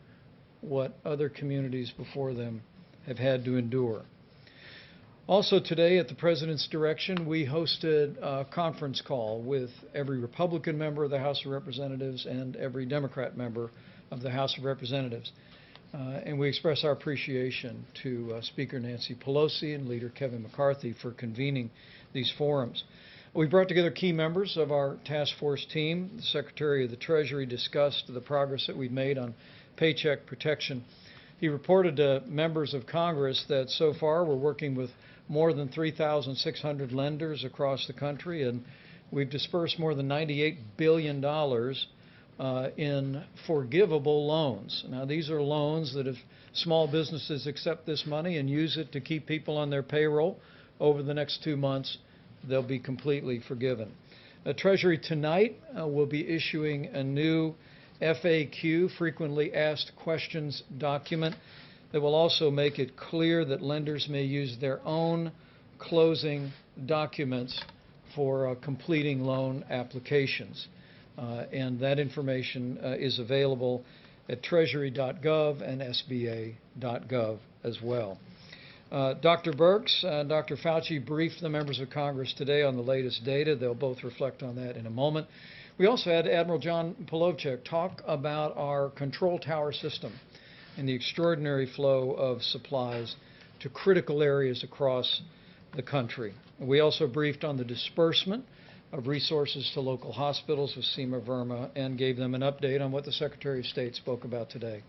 what other communities before them have had to endure. Also today, at the President's direction, we hosted a conference call with every Republican member of the House of Representatives and every Democrat member of the House of Representatives. And we express our appreciation to Speaker Nancy Pelosi and Leader Kevin McCarthy for convening these forums. We brought together key members of our task force team. The Secretary of the Treasury discussed the progress that we've made on paycheck protection. He reported to members of Congress that so far we're working with more than 3,600 lenders across the country, and we've dispersed more than $98 billion in forgivable loans. Now, these are loans that if small businesses accept this money and use it to keep people on their payroll over the next 2 months, they'll be completely forgiven. Treasury tonight will be issuing a new FAQ, Frequently Asked Questions document, that will also make it clear that lenders may use their own closing documents for completing loan applications. And that information is available at treasury.gov and sba.gov as well. Dr. Birx and Dr. Fauci briefed the members of Congress today on the latest data. They'll both reflect on that in a moment. We also had Admiral John Polovchik talk about our control tower system and the extraordinary flow of supplies to critical areas across the country. We also briefed on the disbursement of resources to local hospitals with Seema Verma and gave them an update on what the Secretary of State spoke about today.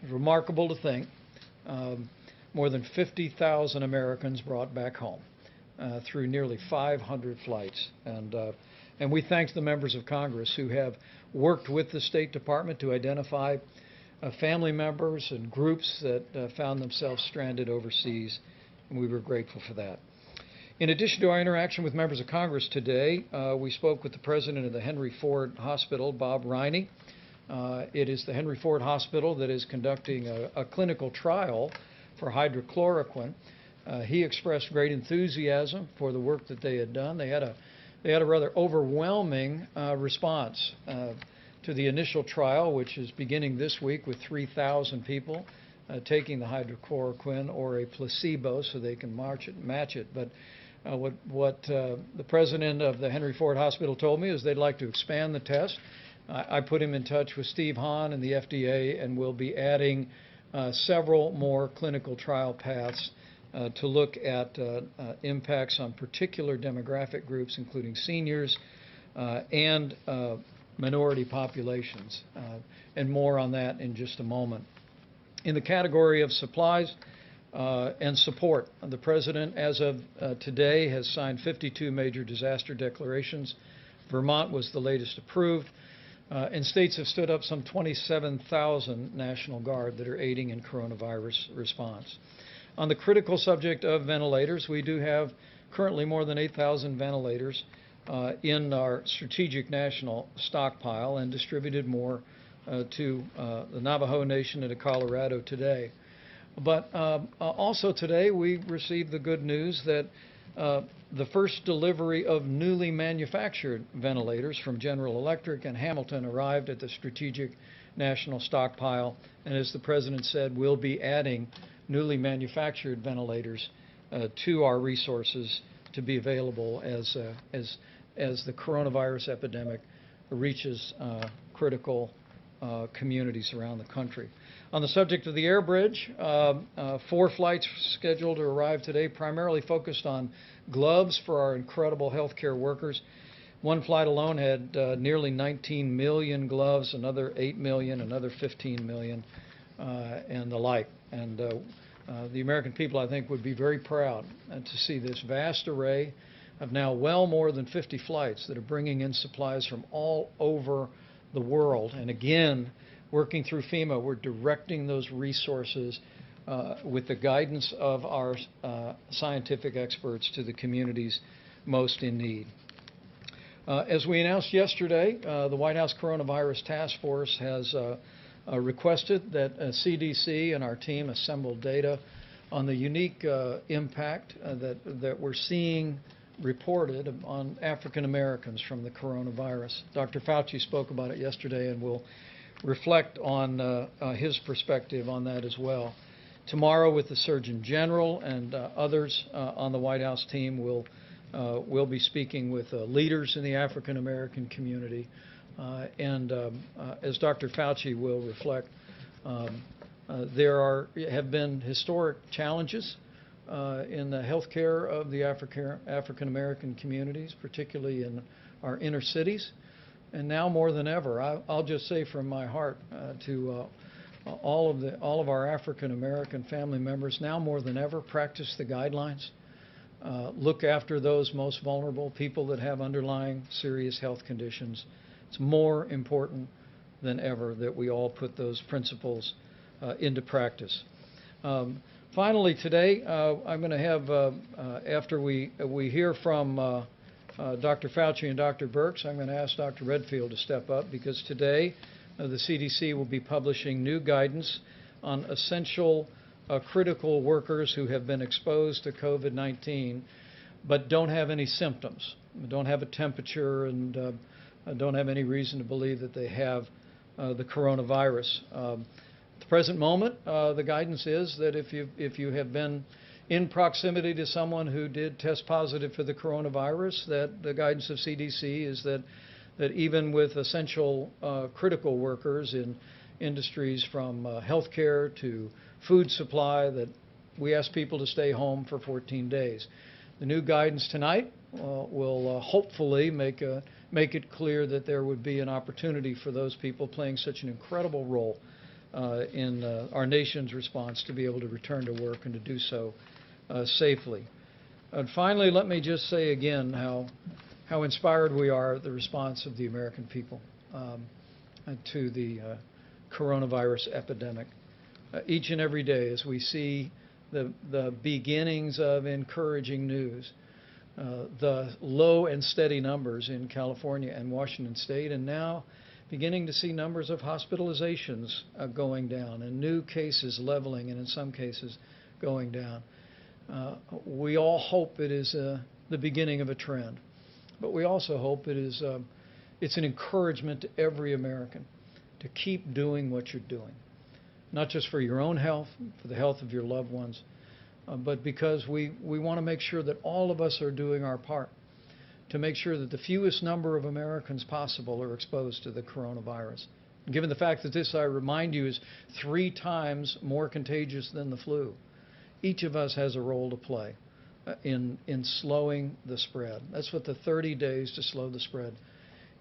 It's remarkable to think more than 50,000 Americans brought back home through nearly 500 flights. And we thank the members of Congress who have worked with the State Department to identify family members and groups that found themselves stranded overseas, and we were grateful for that. In addition to our interaction with members of Congress today, we spoke with the president of the Henry Ford Hospital, Bob Riney. It is the Henry Ford Hospital that is conducting a clinical trial for hydrochloroquine. He expressed great enthusiasm for the work that they had done. They had a rather overwhelming response to the initial trial, which is beginning this week with 3,000 people taking the hydrochloroquine or a placebo so they can match it. But what the president of the Henry Ford Hospital told me is they'd like to expand the test. I put him in touch with Steve Hahn and the FDA, and we'll be adding several more clinical trial paths to look at impacts on particular demographic groups, including seniors and minority populations, and more on that in just a moment. In the category of supplies and support, the President, as of today, has signed 52 major disaster declarations. Vermont was the latest approved, and states have stood up some 27,000 National Guard that are aiding in coronavirus response. On the critical subject of ventilators, we do have currently more than 8,000 ventilators in our strategic national stockpile and distributed more to the Navajo Nation and to Colorado today. But also today we received the good news that the first delivery of newly manufactured ventilators from General Electric and Hamilton arrived at the strategic national stockpile, and as the President said, we'll be adding newly manufactured ventilators to our resources to be available as the coronavirus epidemic reaches critical communities around the country. On the subject of the air bridge, 4 flights scheduled to arrive today, primarily focused on gloves for our incredible healthcare workers. One flight alone had nearly 19 million gloves, another 8 million, another 15 million, and the like. And the American people, I think, would be very proud to see this vast array of now well more than 50 flights that are bringing in supplies from all over the world. And again, working through FEMA, we're directing those resources with the guidance of our scientific experts to the communities most in need. As we announced yesterday, the White House Coronavirus Task Force has requested that CDC and our team assemble data on the unique impact that we're seeing reported on African Americans from the coronavirus. Dr. Fauci spoke about it yesterday, and we'll reflect on his perspective on that as well. Tomorrow, with the Surgeon General and others on the White House team, we'll be speaking with leaders in the African American community. And as Dr. Fauci will reflect, there have been historic challenges in the health care of the African American communities, particularly in our inner cities. And now more than ever, I'll just say from my heart to all of our African American family members, now more than ever, practice the guidelines. Look after those most vulnerable, people that have underlying serious health conditions. It's more important than ever that we all put those principles into practice. Finally, today, I'm going to have, after we hear from Dr. Fauci and Dr. Birx, I'm going to ask Dr. Redfield to step up, because today the CDC will be publishing new guidance on essential critical workers who have been exposed to COVID-19 but don't have any symptoms, don't have a temperature, and don't have any reason to believe that they have the coronavirus. At the present moment, the guidance is that if you have been in proximity to someone who did test positive for the coronavirus, that the guidance of CDC is that even with essential critical workers in industries from healthcare to food supply, that we ask people to stay home for 14 days. The new guidance tonight will hopefully make it clear that there would be an opportunity for those people playing such an incredible role in our nation's response to be able to return to work and to do so safely. And finally, let me just say again how inspired we are at the response of the American people to the coronavirus epidemic. Each and every day, as we see the beginnings of encouraging news, the low and steady numbers in California and Washington State, and now beginning to see numbers of hospitalizations going down and new cases leveling and in some cases going down. We all hope it is the beginning of a trend, but we also hope it's an encouragement to every American to keep doing what you're doing, not just for your own health, for the health of your loved ones, but because we want to make sure that all of us are doing our part to make sure that the fewest number of Americans possible are exposed to the coronavirus. And given the fact that this, I remind you, is 3 times more contagious than the flu, each of us has a role to play in slowing the spread. That's what the 30 days to slow the spread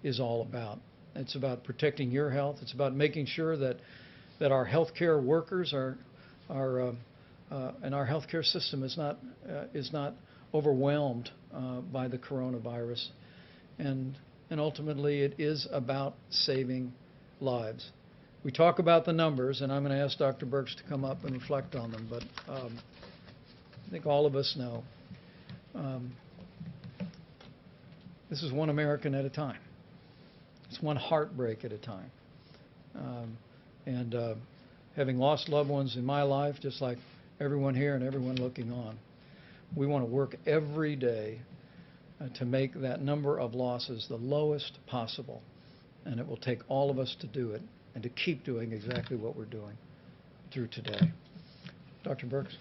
is all about. It's about protecting your health. It's about making sure that our healthcare workers and our healthcare system is not overwhelmed by the coronavirus, and ultimately it is about saving lives. We talk about the numbers, and I'm going to ask Dr. Birx to come up and reflect on them, but I think all of us know this is one American at a time. It's one heartbreak at a time. And having lost loved ones in my life, just like everyone here and everyone looking on, we want to work every day to make that number of losses the lowest possible. And it will take all of us to do it and to keep doing exactly what we're doing through today. Dr. Birx.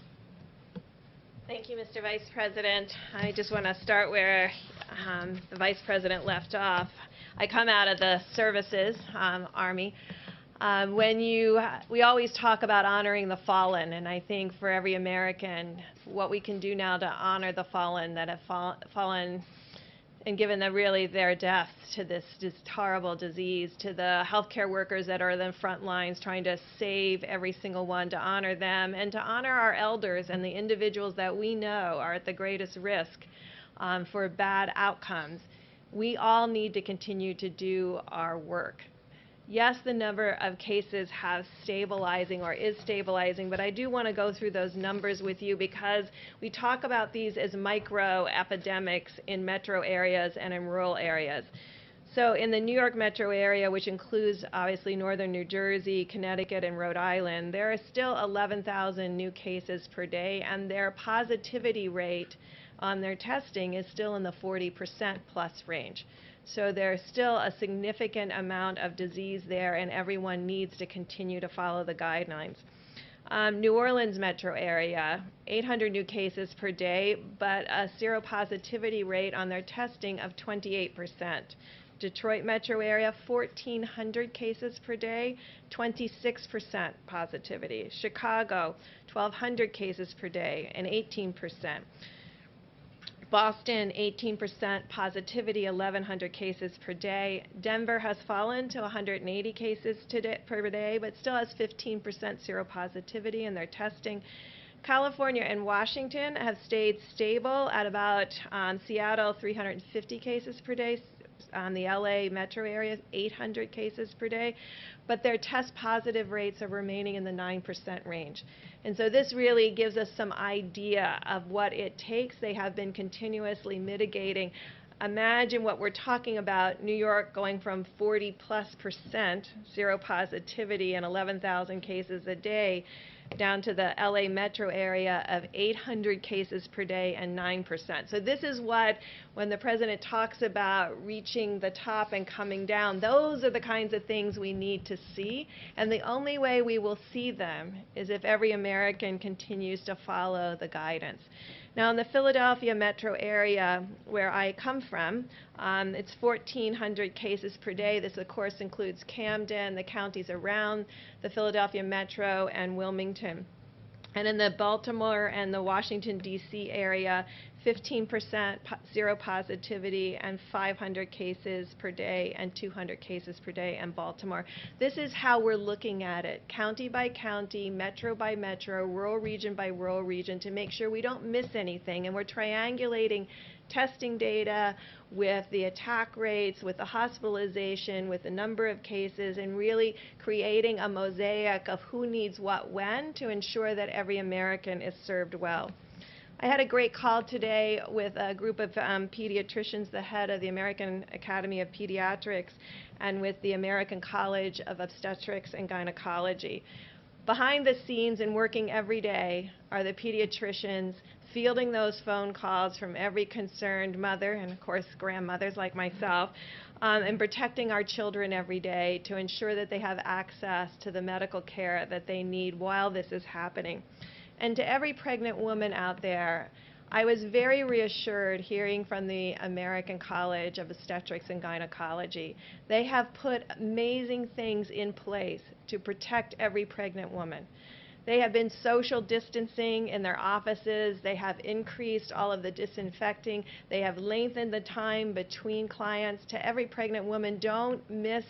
Thank you, Mr. Vice President. I just want to start where the Vice President left off. I come out of the services, Army. We always talk about honoring the fallen, and I think for every American, what we can do now to honor the fallen that have fallen and given their deaths to this horrible disease, to the healthcare workers that are in the front lines trying to save every single one, to honor them, and to honor our elders and the individuals that we know are at the greatest risk for bad outcomes. We all need to continue to do our work. Yes, the number of cases is stabilizing, but I do want to go through those numbers with you because we talk about these as micro epidemics in metro areas and in rural areas. So in the New York metro area, which includes obviously northern New Jersey, Connecticut, and Rhode Island, there are still 11,000 new cases per day, and their positivity rate on their testing is still in the 40% plus range. So there's still a significant amount of disease there, and everyone needs to continue to follow the guidelines. New Orleans metro area, 800 new cases per day, but a seropositivity rate on their testing of 28%. Detroit metro area, 1,400 cases per day, 26% positivity. Chicago, 1,200 cases per day, and 18%. Boston, 18% positivity, 1,100 cases per day. Denver has fallen to 180 cases per day, but still has 15% seropositivity in their testing. California and Washington have stayed stable at about Seattle, 350 cases per day. On the LA metro area, 800 cases per day, but their test positive rates are remaining in the 9% range. And so this really gives us some idea of what it takes. They have been continuously mitigating. Imagine what we're talking about, New York going from 40+% seropositivity and 11,000 cases a day down to the LA metro area of 800 cases per day and 9%. So this is what, when the president talks about reaching the top and coming down, those are the kinds of things we need to see. And the only way we will see them is if every American continues to follow the guidance. Now, in the Philadelphia metro area where I come from, it's 1,400 cases per day. This, of course, includes Camden, the counties around the Philadelphia metro, and Wilmington. And in the Baltimore and the Washington, D.C. area, 15% zero positivity and 500 cases per day and 200 cases per day in Baltimore. This is how we're looking at it, county by county, metro by metro, rural region by rural region, to make sure we don't miss anything. And we're triangulating testing data with the attack rates, with the hospitalization, with the number of cases, and really creating a mosaic of who needs what when to ensure that every American is served well. I had a great call today with a group of pediatricians, the head of the American Academy of Pediatrics, and with the American College of Obstetrics and Gynecology. Behind the scenes and working every day are the pediatricians fielding those phone calls from every concerned mother, and of course grandmothers like myself, and protecting our children every day to ensure that they have access to the medical care that they need while this is happening. And to every pregnant woman out there, I was very reassured hearing from the American College of Obstetrics and Gynecology. They have put amazing things in place to protect every pregnant woman. They have been social distancing in their offices. They have increased all of the disinfecting. They have lengthened the time between clients. To every pregnant woman, don't miss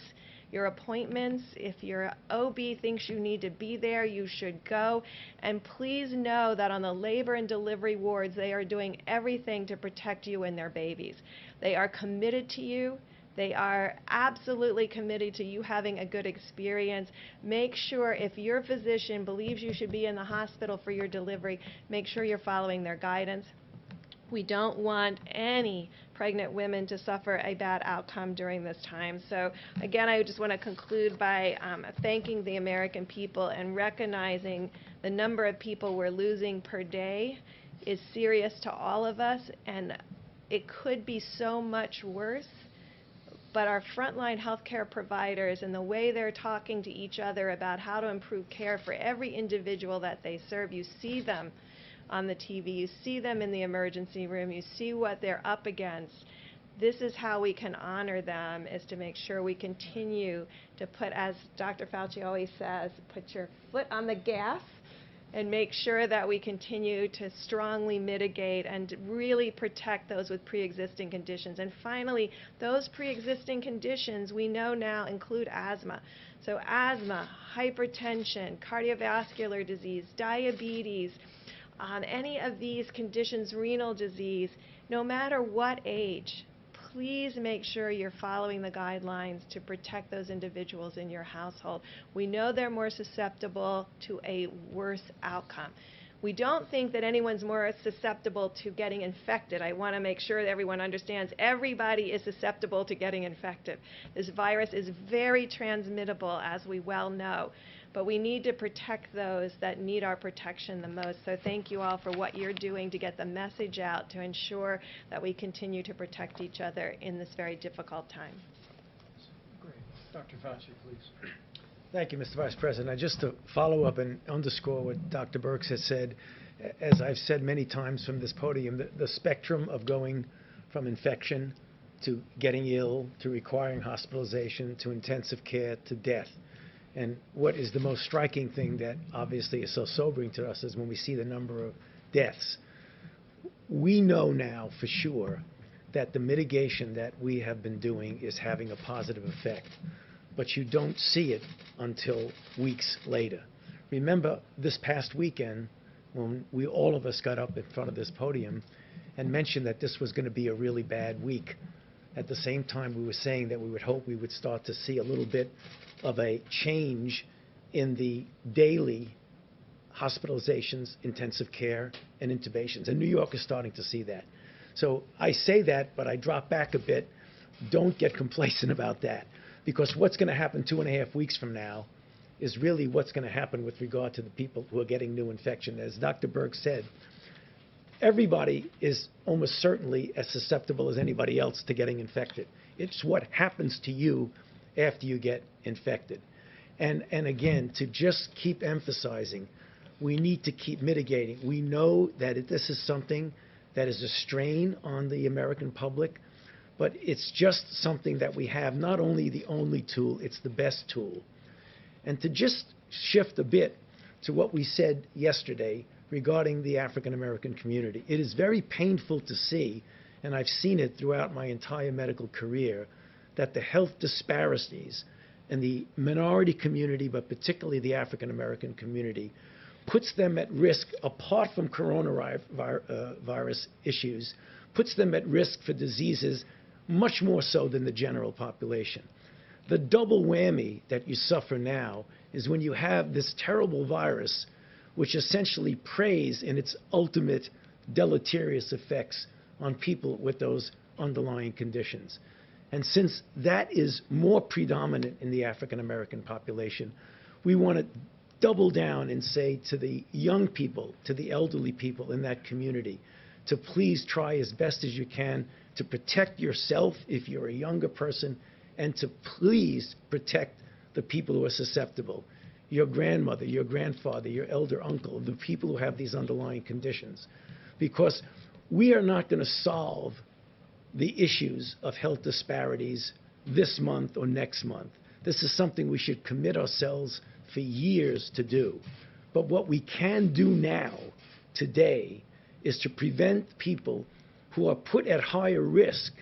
your appointments. If your OB thinks you need to be there, you should go. And please know that on the labor and delivery wards, they are doing everything to protect you and their babies. They are committed to you. They are absolutely committed to you having a good experience. Make sure if your physician believes you should be in the hospital for your delivery, make sure you're following their guidance. We don't want any pregnant women to suffer a bad outcome during this time. So again, I just want to conclude by thanking the American people and recognizing the number of people we're losing per day is serious to all of us, and it could be so much worse. But our frontline healthcare providers and the way they're talking to each other about how to improve care for every individual that they serve, you see them on the TV, you see them in the emergency room, you see what they're up against. This is how we can honor them, is to make sure we continue to put, as Dr. Fauci always says, put your foot on the gas and make sure that we continue to strongly mitigate and really protect those with pre-existing conditions. And finally, those pre-existing conditions we know now include asthma. So asthma, hypertension, cardiovascular disease, diabetes, any of these conditions, renal disease, no matter what age, please make sure you're following the guidelines to protect those individuals in your household. We know they're more susceptible to a worse outcome. We don't think that anyone's more susceptible to getting infected. I want to make sure that everyone understands everybody is susceptible to getting infected. This virus is very transmittable, as we well know. But we need to protect those that need our protection the most. So thank you all for what you're doing to get the message out to ensure that we continue to protect each other in this very difficult time. Great. Dr. Fauci, please. Thank you, Mr. Vice President. Just to follow up and underscore what Dr. Birx has said, as I've said many times from this podium, the spectrum of going from infection to getting ill to requiring hospitalization to intensive care to death. And what is the most striking thing that obviously is so sobering to us is when we see the number of deaths. We know now for sure that the mitigation that we have been doing is having a positive effect, but you don't see it until weeks later. Remember this past weekend when all of us got up in front of this podium and mentioned that this was going to be a really bad week. At the same time, we were saying that we would hope we would start to see a little bit of a change in the daily hospitalizations, intensive care, and intubations. And New York is starting to see that. So I say that, but I drop back a bit. Don't get complacent about that, because what's going to happen 2.5 weeks from now is really what's going to happen with regard to the people who are getting new infection. As Dr. Berg said, everybody is almost certainly as susceptible as anybody else to getting infected. It's what happens to you after you get infected. And again, to just keep emphasizing, we need to keep mitigating. We know that this is something that is a strain on the American public, but it's just something that we have, not only the only tool, it's the best tool. And to just shift a bit to what we said yesterday regarding the African American community, it is very painful to see, and I've seen it throughout my entire medical career, that the health disparities in the minority community, but particularly the African American community, puts them at risk, apart from coronavirus issues, puts them at risk for diseases much more so than the general population. The double whammy that you suffer now is when you have this terrible virus, which essentially preys in its ultimate deleterious effects on people with those underlying conditions. And since that is more predominant in the African American population, we want to double down and say to the young people, to the elderly people in that community, to please try as best as you can to protect yourself if you're a younger person, and to please protect the people who are susceptible. Your grandmother, your grandfather, your elder uncle, the people who have these underlying conditions. Because we are not going to solve the issues of health disparities this month or next month. This is something we should commit ourselves for years to do. But what we can do now, today, is to prevent people who are put at higher risk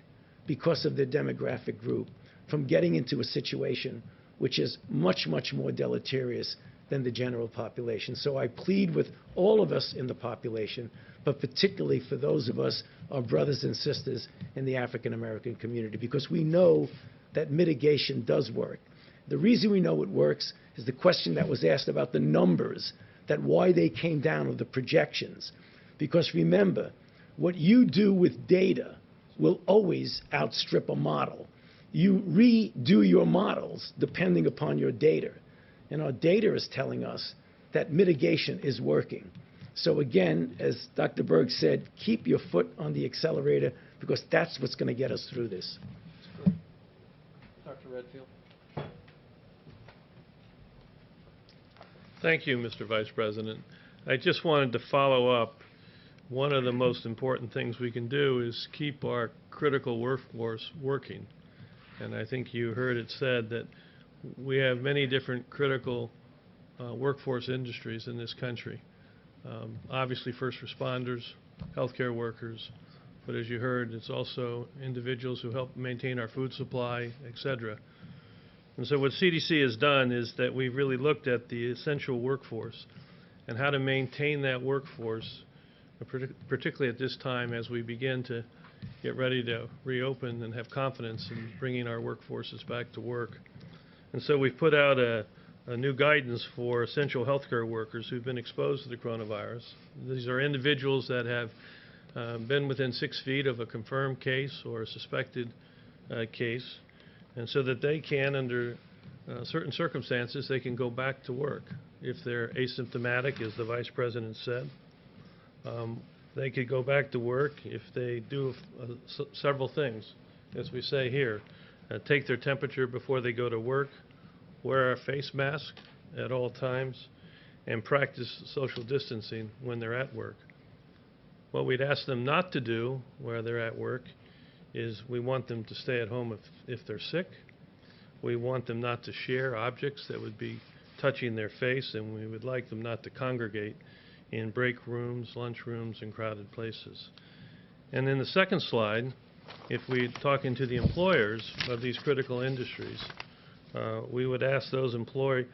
because of their demographic group from getting into a situation which is much, much more deleterious than the general population. So I plead with all of us in the population, but particularly for those of us, our brothers and sisters in the African American community, because we know that mitigation does work. The reason we know it works is the question that was asked about the numbers, that why they came down, or the projections. Because remember, what you do with data will always outstrip a model. You redo your models depending upon your data. And our data is telling us that mitigation is working. So again, as Dr. Berg said, keep your foot on the accelerator, because that's what's going to get us through this. Dr. Redfield. Thank you, Mr. Vice President. I just wanted to follow up. One of the most important things we can do is keep our critical workforce working. And I think you heard it said that we have many different critical workforce industries in this country. Obviously first responders, healthcare workers, but as you heard, it's also individuals who help maintain our food supply, etc. And so what CDC has done is that we've really looked at the essential workforce and how to maintain that workforce, particularly at this time as we begin to get ready to reopen and have confidence in bringing our workforces back to work. And so we've put out a new guidance for essential healthcare workers who've been exposed to the coronavirus. These are individuals that have been within 6 feet of a confirmed case or a suspected case, and so that they can, under certain circumstances, they can go back to work. If they're asymptomatic, as the Vice President said, they could go back to work if they do several things, as we say here. Take their temperature before they go to work, wear a face mask at all times, and practice social distancing when they're at work. What we'd ask them not to do where they're at work is we want them to stay at home if they're sick. We want them not to share objects that would be touching their face, and we would like them not to congregate in break rooms, lunch rooms, and crowded places. And in the second slide, if we're talking to the employers of these critical industries, we would ask those employers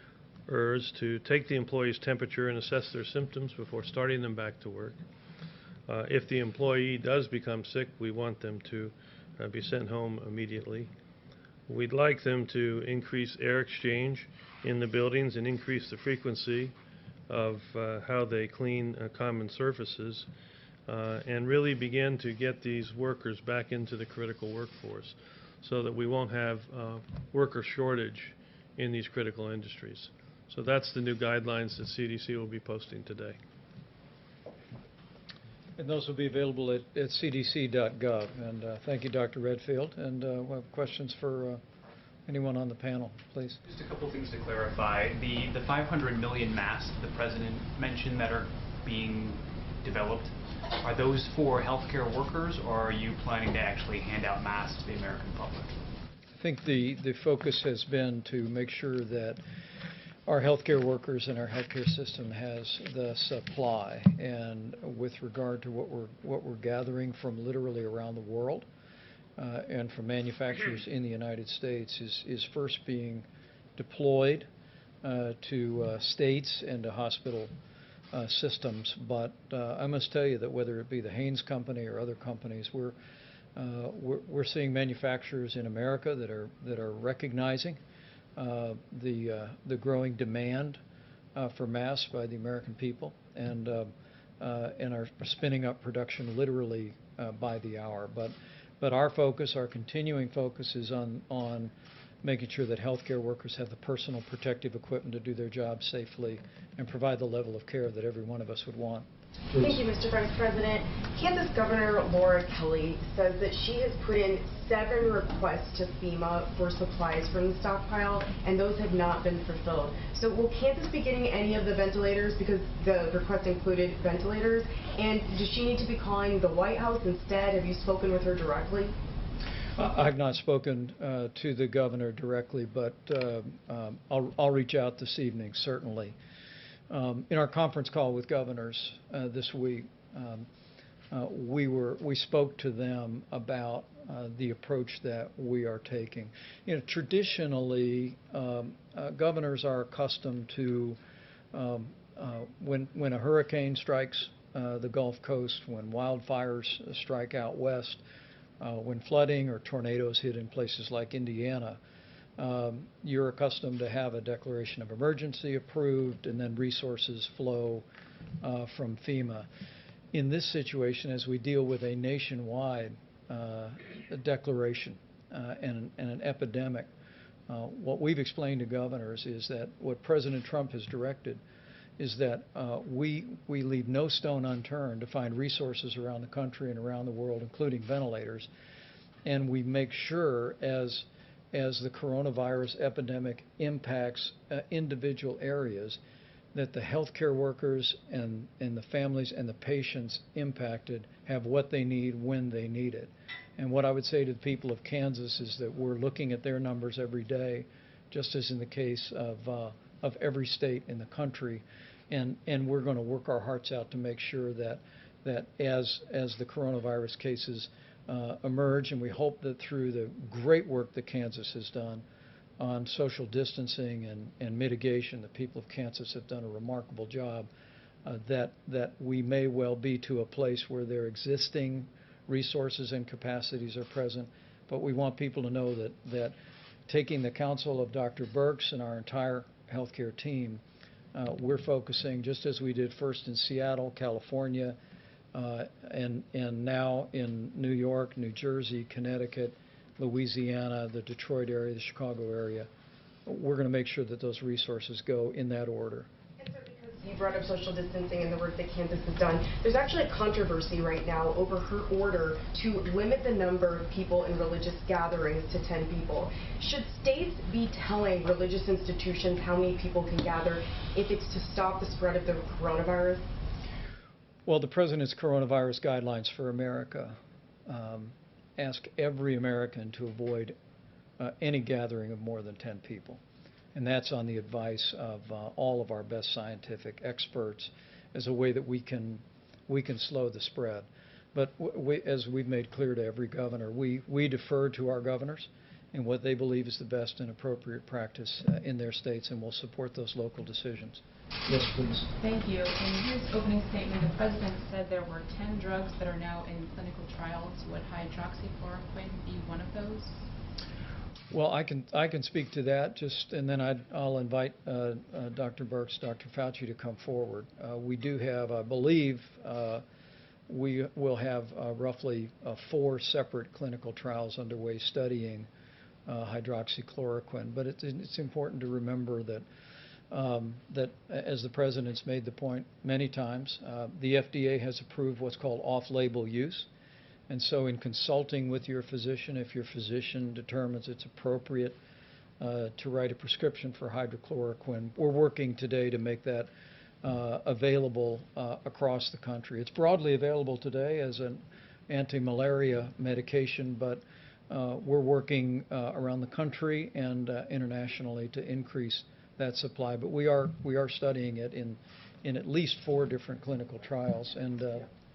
to take the employee's temperature and assess their symptoms before starting them back to work. If the employee does become sick, we want them to be sent home immediately. We'd like them to increase air exchange in the buildings and increase the frequency of how they clean common surfaces, and really begin to get these workers back into the critical workforce so that we won't have worker shortage in these critical industries. So that's the new guidelines that CDC will be posting today. And those will be available at cdc.gov. And thank you, Dr. Redfield. And we'll have questions for anyone on the panel, please. Just a couple things to clarify. The 500 million masks the President mentioned that are being developed, are those for healthcare workers, or are you planning to actually hand out masks to the American public? I think the focus has been to make sure that our healthcare workers and our healthcare system has the supply. And with regard to what we're gathering from literally around the world and from manufacturers in the United States is first being deployed to states and to hospital systems. But I must tell you that whether it be the Haynes Company or other companies, we're seeing manufacturers in America that are recognizing the growing demand for masks by the American people, and are spinning up production literally by the hour. But our focus, our continuing focus, is on making sure that healthcare workers have the personal protective equipment to do their jobs safely and provide the level of care that every one of us would want. Please. Thank you, Mr. Vice President. Kansas Governor Laura Kelly says that she has put in 7 requests to FEMA for supplies from the stockpile, and those have not been fulfilled. So will Kansas be getting any of the ventilators, because the request included ventilators? And does she need to be calling the White House instead? Have you spoken with her directly? I've not spoken to the governor directly, but I'll reach out this evening, certainly. In our conference call with governors this week, we spoke to them about the approach that we are taking. You know, traditionally, governors are accustomed to when a hurricane strikes the Gulf Coast, when wildfires strike out west, when flooding or tornadoes hit in places like Indiana. You're accustomed to have a declaration of emergency approved, and then resources flow from FEMA. In this situation, as we deal with a nationwide declaration and an epidemic, what we've explained to governors is that what President Trump has directed is that we leave no stone unturned to find resources around the country and around the world, including ventilators, and we make sure as the coronavirus epidemic impacts individual areas, that the healthcare workers and the families and the patients impacted have what they need when they need it. And what I would say to the people of Kansas is that we're looking at their numbers every day, just as in the case of every state in the country, and we're going to work our hearts out to make sure that as the coronavirus cases emerge, and we hope that through the great work that Kansas has done on social distancing and mitigation, the people of Kansas have done a remarkable job, that we may well be to a place where their existing resources and capacities are present. But we want people to know that taking the counsel of Dr. Birx and our entire healthcare team, we're focusing, just as we did first in Seattle, California, and now in New York, New Jersey, Connecticut, Louisiana, the Detroit area, the Chicago area. We're going to make sure that those resources go in that order. And so, because you brought up social distancing and the work that Kansas has done, there's actually a controversy right now over her order to limit the number of people in religious gatherings to 10 people. Should states be telling religious institutions how many people can gather if it's to stop the spread of the coronavirus? Well, the President's coronavirus guidelines for America ask every American to avoid any gathering of more than 10 people. And that's on the advice of all of our best scientific experts as a way that we can slow the spread. But as we've made clear to every governor, we defer to our governors in what they believe is the best and appropriate practice in their states, and we'll support those local decisions. Yes, please. Thank you. In his opening statement, the President said there were 10 drugs that are now in clinical trials. Would hydroxychloroquine be one of those? Well, I can speak to that, and then I'll invite Dr. Birx, Dr. Fauci to come forward. We do have, I believe, we will have roughly 4 separate clinical trials underway studying hydroxychloroquine. But it's important to remember that that, as the President's made the point many times, the FDA has approved what's called off-label use. And so in consulting with your physician, if your physician determines it's appropriate to write a prescription for hydrochloroquine, we're working today to make that available across the country. It's broadly available today as an anti-malaria medication, but we're working around the country and internationally to increase that supply. But we are studying it in at least 4 different clinical trials, and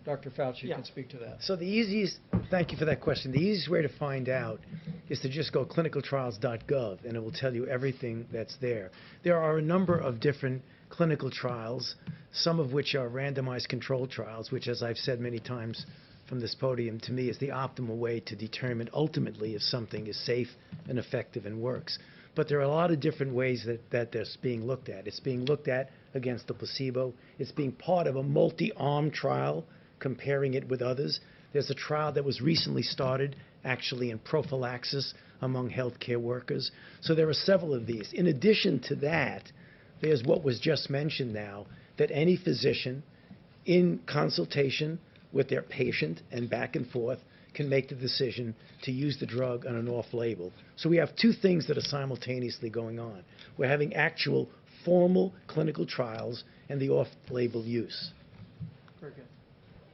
Dr. Fauci can speak to that. So the easiest, thank you for that question. The easiest way to find out is to just go clinicaltrials.gov, and it will tell you everything that's there. There are a number of different clinical trials, some of which are randomized controlled trials, which, as I've said many times from this podium, to me is the optimal way to determine ultimately if something is safe and effective and works. But there are a lot of different ways that that's being looked at. It's being looked at against the placebo. It's being part of a multi-arm trial, comparing it with others. There's a trial that was recently started actually in prophylaxis among healthcare workers. So there are several of these. In addition to that, there's what was just mentioned now, that any physician in consultation with their patient and back and forth can make the decision to use the drug on an off-label. So we have 2 things that are simultaneously going on. We're having actual formal clinical trials and the off-label use. Very good.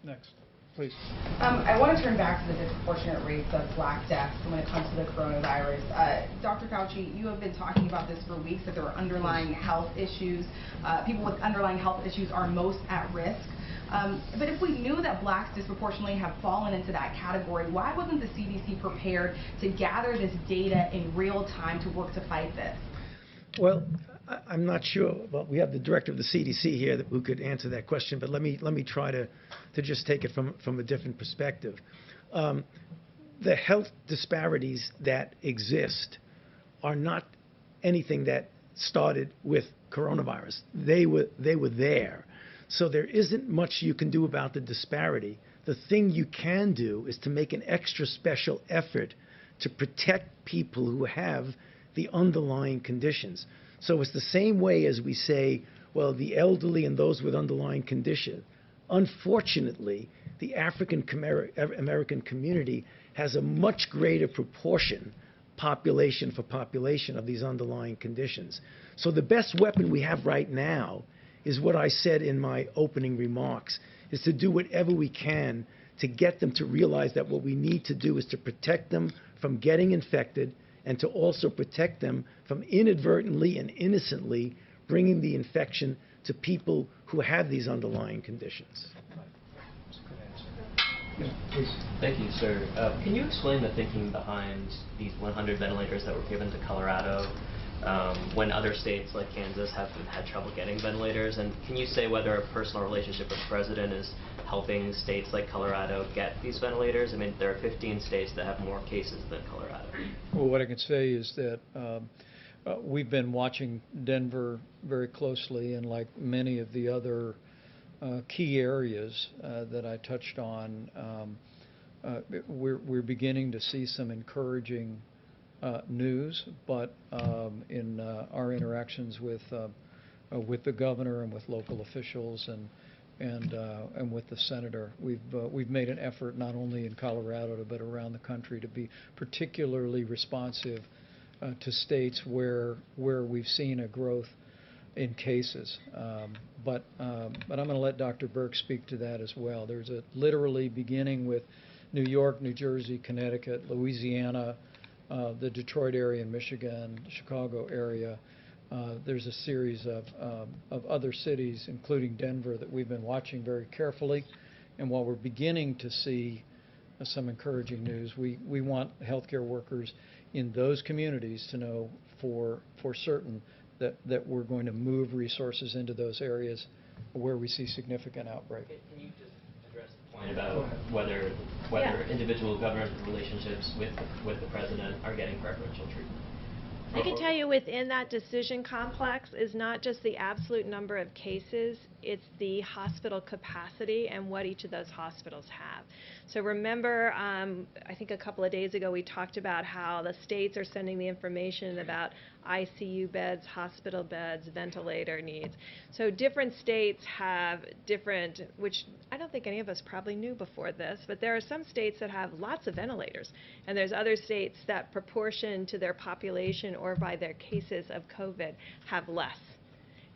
Next, please. I want to turn back to the disproportionate rates of Black deaths when it comes to the coronavirus. Dr. Fauci, you have been talking about this for weeks, that there are underlying health issues. People with underlying health issues are most at risk. But if we knew that Blacks disproportionately have fallen into that category, why wasn't the CDC prepared to gather this data in real time to work to fight this? Well, I'm not sure. Well, we have the director of the CDC here who could answer that question, but let me try to just take it from a different perspective. The health disparities that exist are not anything that started with coronavirus. They were there. So there isn't much you can do about the disparity. The thing you can do is to make an extra special effort to protect people who have the underlying conditions. So it's the same way as we say, well, the elderly and those with underlying condition. Unfortunately, the African American community has a much greater proportion, population for population, of these underlying conditions. So the best weapon we have right now is what I said in my opening remarks, is to do whatever we can to get them to realize that what we need to do is to protect them from getting infected and to also protect them from inadvertently and innocently bringing the infection to people who have these underlying conditions. Thank you, sir. Can you explain the thinking behind these 100 ventilators that were given to Colorado when other states like Kansas have had trouble getting ventilators? And can you say whether a personal relationship with the President is helping states like Colorado get these ventilators? I mean, there are 15 states that have more cases than Colorado. Well, what I can say is that we've been watching Denver very closely, and like many of the other key areas that I touched on, we're beginning to see some encouraging news, but in our interactions with the governor and with local officials and with the senator, we've made an effort not only in Colorado but around the country to be particularly responsive to states where we've seen a growth in cases. But I'm going to let Dr. Burke speak to that as well. There's literally beginning with New York, New Jersey, Connecticut, Louisiana, the Detroit area in Michigan, Chicago area. There's a series of other cities, including Denver, that we've been watching very carefully. And while we're beginning to see some encouraging news, we want healthcare workers in those communities to know for certain that we're going to move resources into those areas where we see significant outbreak. Can you just address the point about whether individual government relationships with the President are getting preferential treatment? I can tell you within that decision complex is not just the absolute number of cases, it's the hospital capacity and what each of those hospitals have. So remember, I think a couple of days ago we talked about how the states are sending the information about ICU beds, hospital beds, ventilator needs. So different states have different, which I don't think any of us probably knew before this, but there are some states that have lots of ventilators, and there's other states that proportion to their population or by their cases of COVID have less.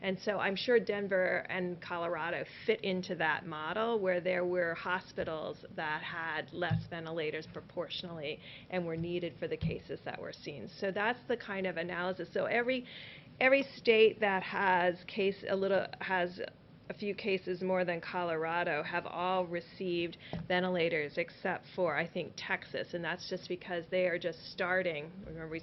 And so I'm sure Denver and Colorado fit into that model where there were hospitals that had less ventilators proportionally and were needed for the cases that were seen. So that's the kind of analysis. So every state that has a few cases more than Colorado have all received ventilators except for, I think, Texas, and that's just because they are just starting. Remember,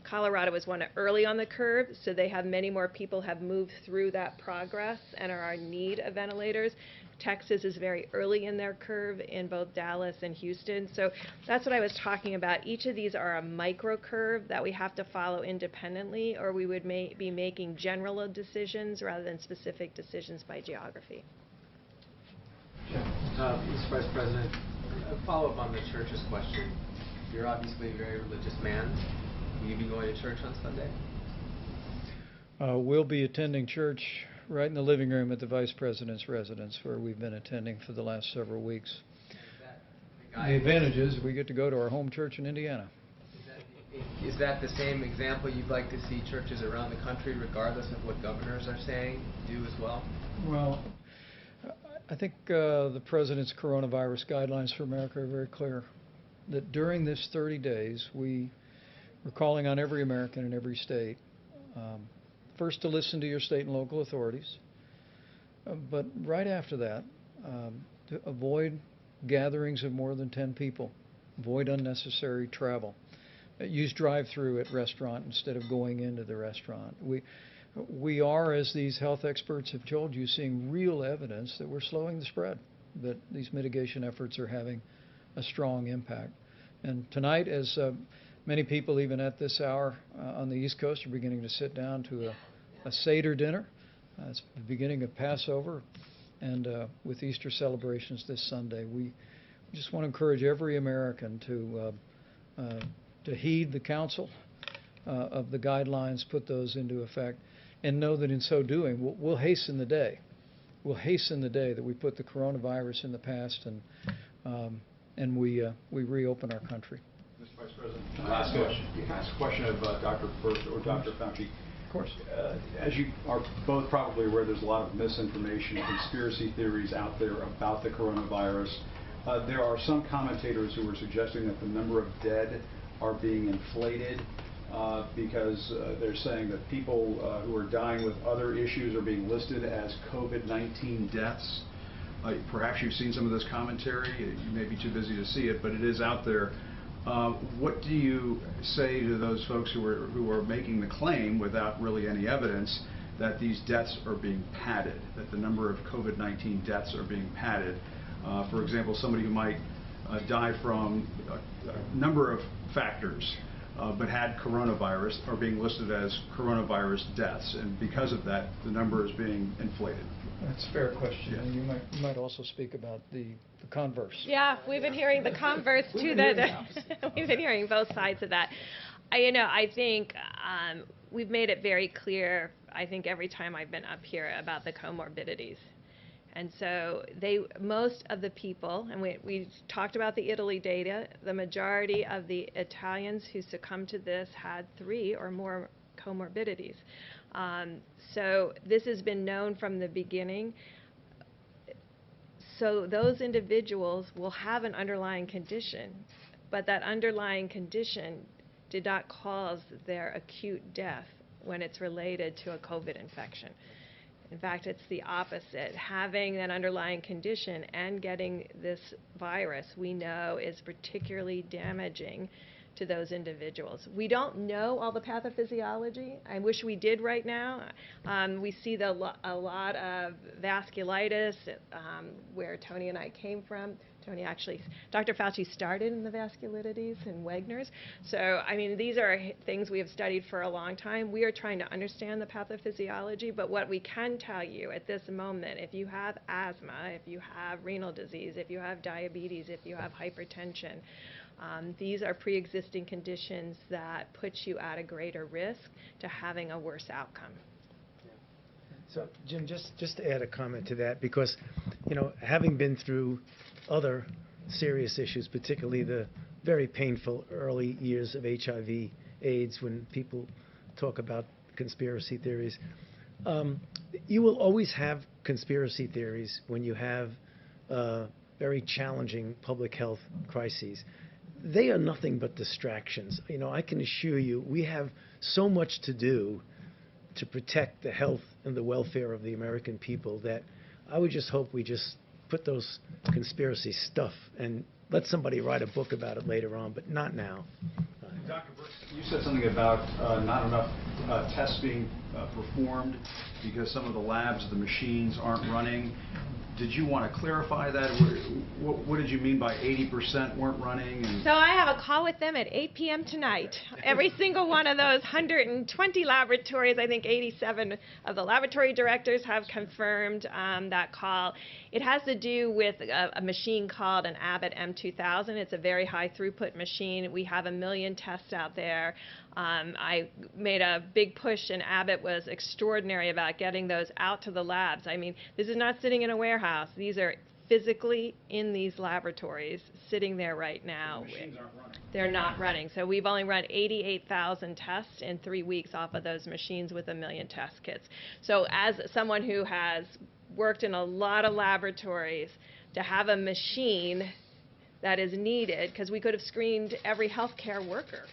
Colorado was one early on the curve, so they have many more people have moved through that progress and are in need of ventilators. Texas is very early in their curve in both Dallas and Houston. So that's what I was talking about. Each of these are a micro curve that we have to follow independently, or we would be making general decisions rather than specific decisions by geography. Mr. Vice President, a follow-up on the church's question. You're obviously a very religious man. Will you be going to church on Sunday? We'll be attending church right in the living room at the Vice President's residence, where we've been attending for the last several weeks. The advantage is we get to go to our home church in Indiana. Is that the same example you'd like to see churches around the country, regardless of what governors are saying, do as well? Well, I think the President's coronavirus guidelines for America are very clear, that during this 30 days, we're calling on every American in every state, first to listen to your state and local authorities, but right after that, to avoid gatherings of more than 10 people, avoid unnecessary travel, use drive-through at restaurant instead of going into the restaurant. We are, as these health experts have told you, seeing real evidence that we're slowing the spread, that these mitigation efforts are having a strong impact. And tonight, as many people, even at this hour on the East Coast, are beginning to sit down to a Seder dinner. It's the beginning of Passover, and with Easter celebrations this Sunday. We just want to encourage every American to heed the counsel of the guidelines, put those into effect, and know that in so doing, we'll hasten the day. We'll hasten the day that we put the coronavirus in the past and we reopen our country. Mr. Vice President, can I ask a question of Dr. Birx or Dr. Fauci? Of course. As you are both probably aware, there's a lot of misinformation, conspiracy theories out there about the coronavirus. There are some commentators who are suggesting that the number of dead are being inflated because they're saying that people who are dying with other issues are being listed as COVID-19 deaths. Perhaps you've seen some of this commentary. You may be too busy to see it, but it is out there. What do you say to those folks who are making the claim without really any evidence that these deaths are being padded, that the number of COVID-19 deaths are being padded? For example, somebody who might die from a number of factors but had coronavirus are being listed as coronavirus deaths, and because of that, the number is being inflated. That's a fair question. Yes. And you might also speak about the converse. Yeah, we've been hearing the converse too. That we've been hearing both sides of that. I think we've made it very clear, I think every time I've been up here, about the comorbidities. And so most of the people, and we talked about the Italy data, the majority of the Italians who succumbed to this had 3 or more comorbidities. So this has been known from the beginning. So those individuals will have an underlying condition, but that underlying condition did not cause their acute death when it's related to a COVID infection. In fact, it's the opposite. Having an underlying condition and getting this virus, we know, is particularly damaging to those individuals. We don't know all the pathophysiology. I wish we did right now. We see a lot of vasculitis where Tony and I came from. Tony, actually, Dr. Fauci started in the vasculitides and Wagner's. So, I mean, these are things we have studied for a long time. We are trying to understand the pathophysiology, but what we can tell you at this moment, if you have asthma, if you have renal disease, if you have diabetes, if you have hypertension, these are pre-existing conditions that put you at a greater risk to having a worse outcome. So, Jim, just to add a comment to that, because, you know, having been through other serious issues, particularly the very painful early years of HIV, AIDS, when people talk about conspiracy theories, you will always have conspiracy theories when you have very challenging public health crises. They are nothing but distractions. You know, I can assure you we have so much to do to protect the health and the welfare of the American people that I would just hope we just put those conspiracy stuff and let somebody write a book about it later on, but not now. Dr. Brooks, you said something about not enough tests being performed because some of the labs, the machines aren't running. Did you want to clarify that? What did you mean by 80% weren't running? So I have a call with them at 8 p.m. tonight. Every single one of those 120 laboratories, I think 87 of the laboratory directors have confirmed that call. It has to do with a machine called an Abbott M2000. It's a very high throughput machine. We have 1 million tests out there. I made a big push, and Abbott was extraordinary about getting those out to the labs. I mean, this is not sitting in a warehouse. These are physically in these laboratories, sitting there right now. The machines aren't running. They're not running. So we've only run 88,000 tests in 3 weeks off of those machines with 1 million test kits. So as someone who has worked in a lot of laboratories, to have a machine that is needed, because we could have screened every healthcare worker.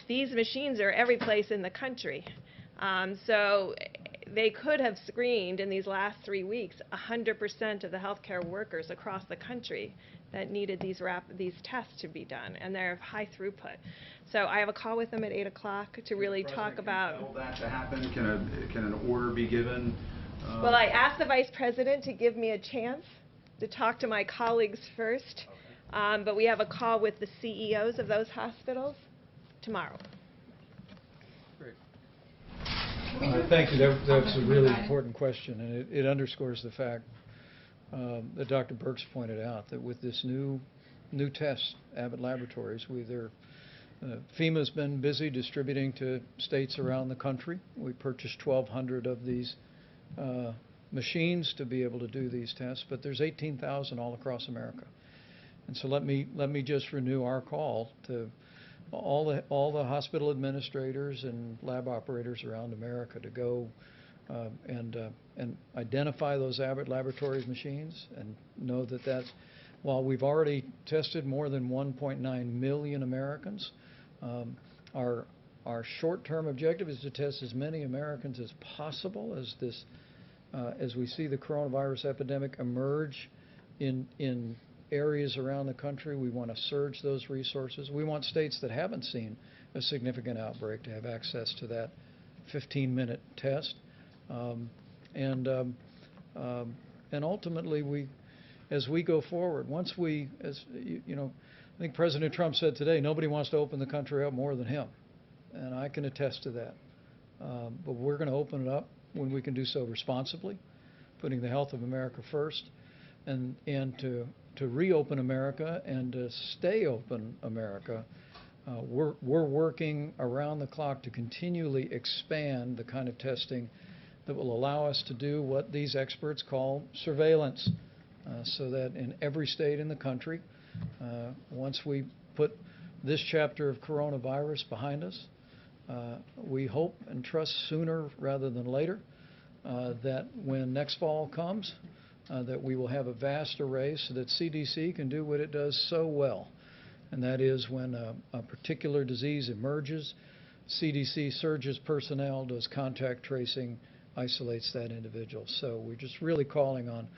These machines are every place in the country. So they could have screened in these last 3 weeks 100% of the healthcare workers across the country that needed these tests to be done, and they're high throughput. So I have a call with them at 8 o'clock to really talk about. Can that to happen? Can an order be given? Well, I asked the Vice President to give me a chance to talk to my colleagues first, but we have a call with the CEOs of those hospitals tomorrow. Great. Thank you. That's a really important question, and it underscores the fact that Dr. Birx pointed out that with this new test, Abbott Laboratories, FEMA's been busy distributing to states around the country. We purchased 1,200 of these machines to be able to do these tests, but there's 18,000 all across America. And so let me just renew our call to all the hospital administrators and lab operators around America to go and identify those Abbott Laboratories machines and know that while we've already tested more than 1.9 million Americans, our short-term objective is to test as many Americans as possible as we see the coronavirus epidemic emerge in areas around the country. We want to surge those resources. We want states that haven't seen a significant outbreak to have access to that 15-minute test. And ultimately, as we go forward, I think President Trump said today, nobody wants to open the country up more than him, and I can attest to that. But we're going to open it up when we can do so responsibly, putting the health of America first, and to reopen America and to stay open America. We're working around the clock to continually expand the kind of testing that will allow us to do what these experts call surveillance, so that in every state in the country, once we put this chapter of coronavirus behind us, we hope and trust sooner rather than later that when next fall comes, that we will have a vast array so that CDC can do what it does so well. And that is when a particular disease emerges, CDC surges personnel, does contact tracing, isolates that individual. So we're just really calling on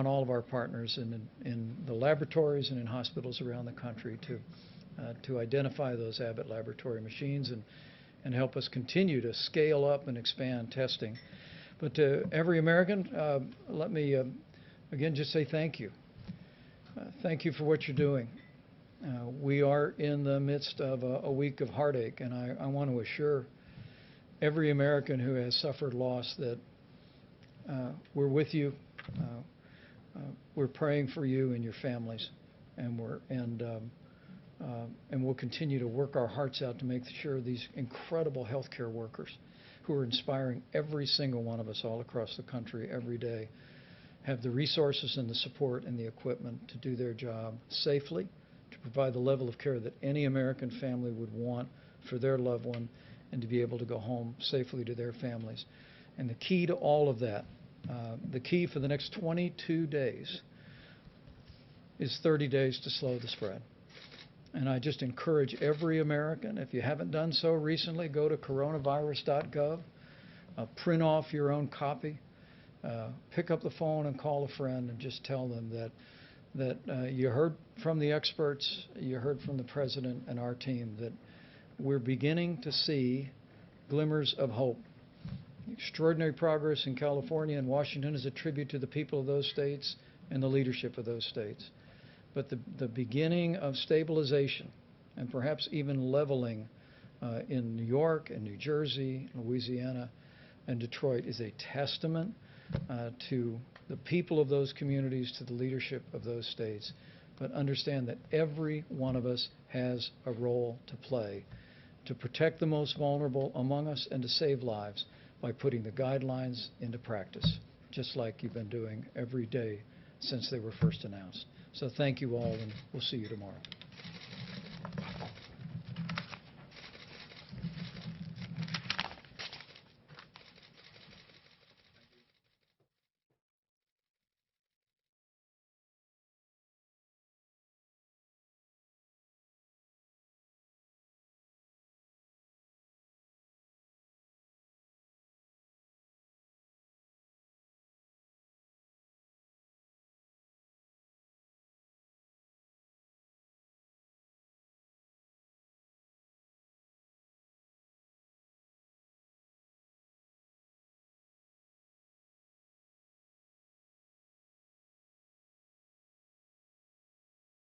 all of our partners in the laboratories and in hospitals around the country to identify those Abbott Laboratory machines and help us continue to scale up and expand testing. But to every American, let me again just say thank you. Thank you for what you're doing. We are in the midst of a week of heartache, and I want to assure every American who has suffered loss that we're with you. We're praying for you and your families, and we'll continue to work our hearts out to make sure these incredible healthcare workers who are inspiring every single one of us all across the country every day have the resources and the support and the equipment to do their job safely, to provide the level of care that any American family would want for their loved one, and to be able to go home safely to their families. And the key to all of that, the key for the next 22 days is 30 days to slow the spread. And I just encourage every American, if you haven't done so recently, go to coronavirus.gov, print off your own copy, pick up the phone and call a friend and just tell them that you heard from the experts, you heard from the President and our team, that we're beginning to see glimmers of hope. Extraordinary progress in California and Washington is a tribute to the people of those states and the leadership of those states. But the beginning of stabilization and perhaps even leveling in New York and New Jersey, Louisiana, and Detroit is a testament to the people of those communities, to the leadership of those states. But understand that every one of us has a role to play to protect the most vulnerable among us and to save lives by putting the guidelines into practice, just like you've been doing every day since they were first announced. So thank you all, and we'll see you tomorrow.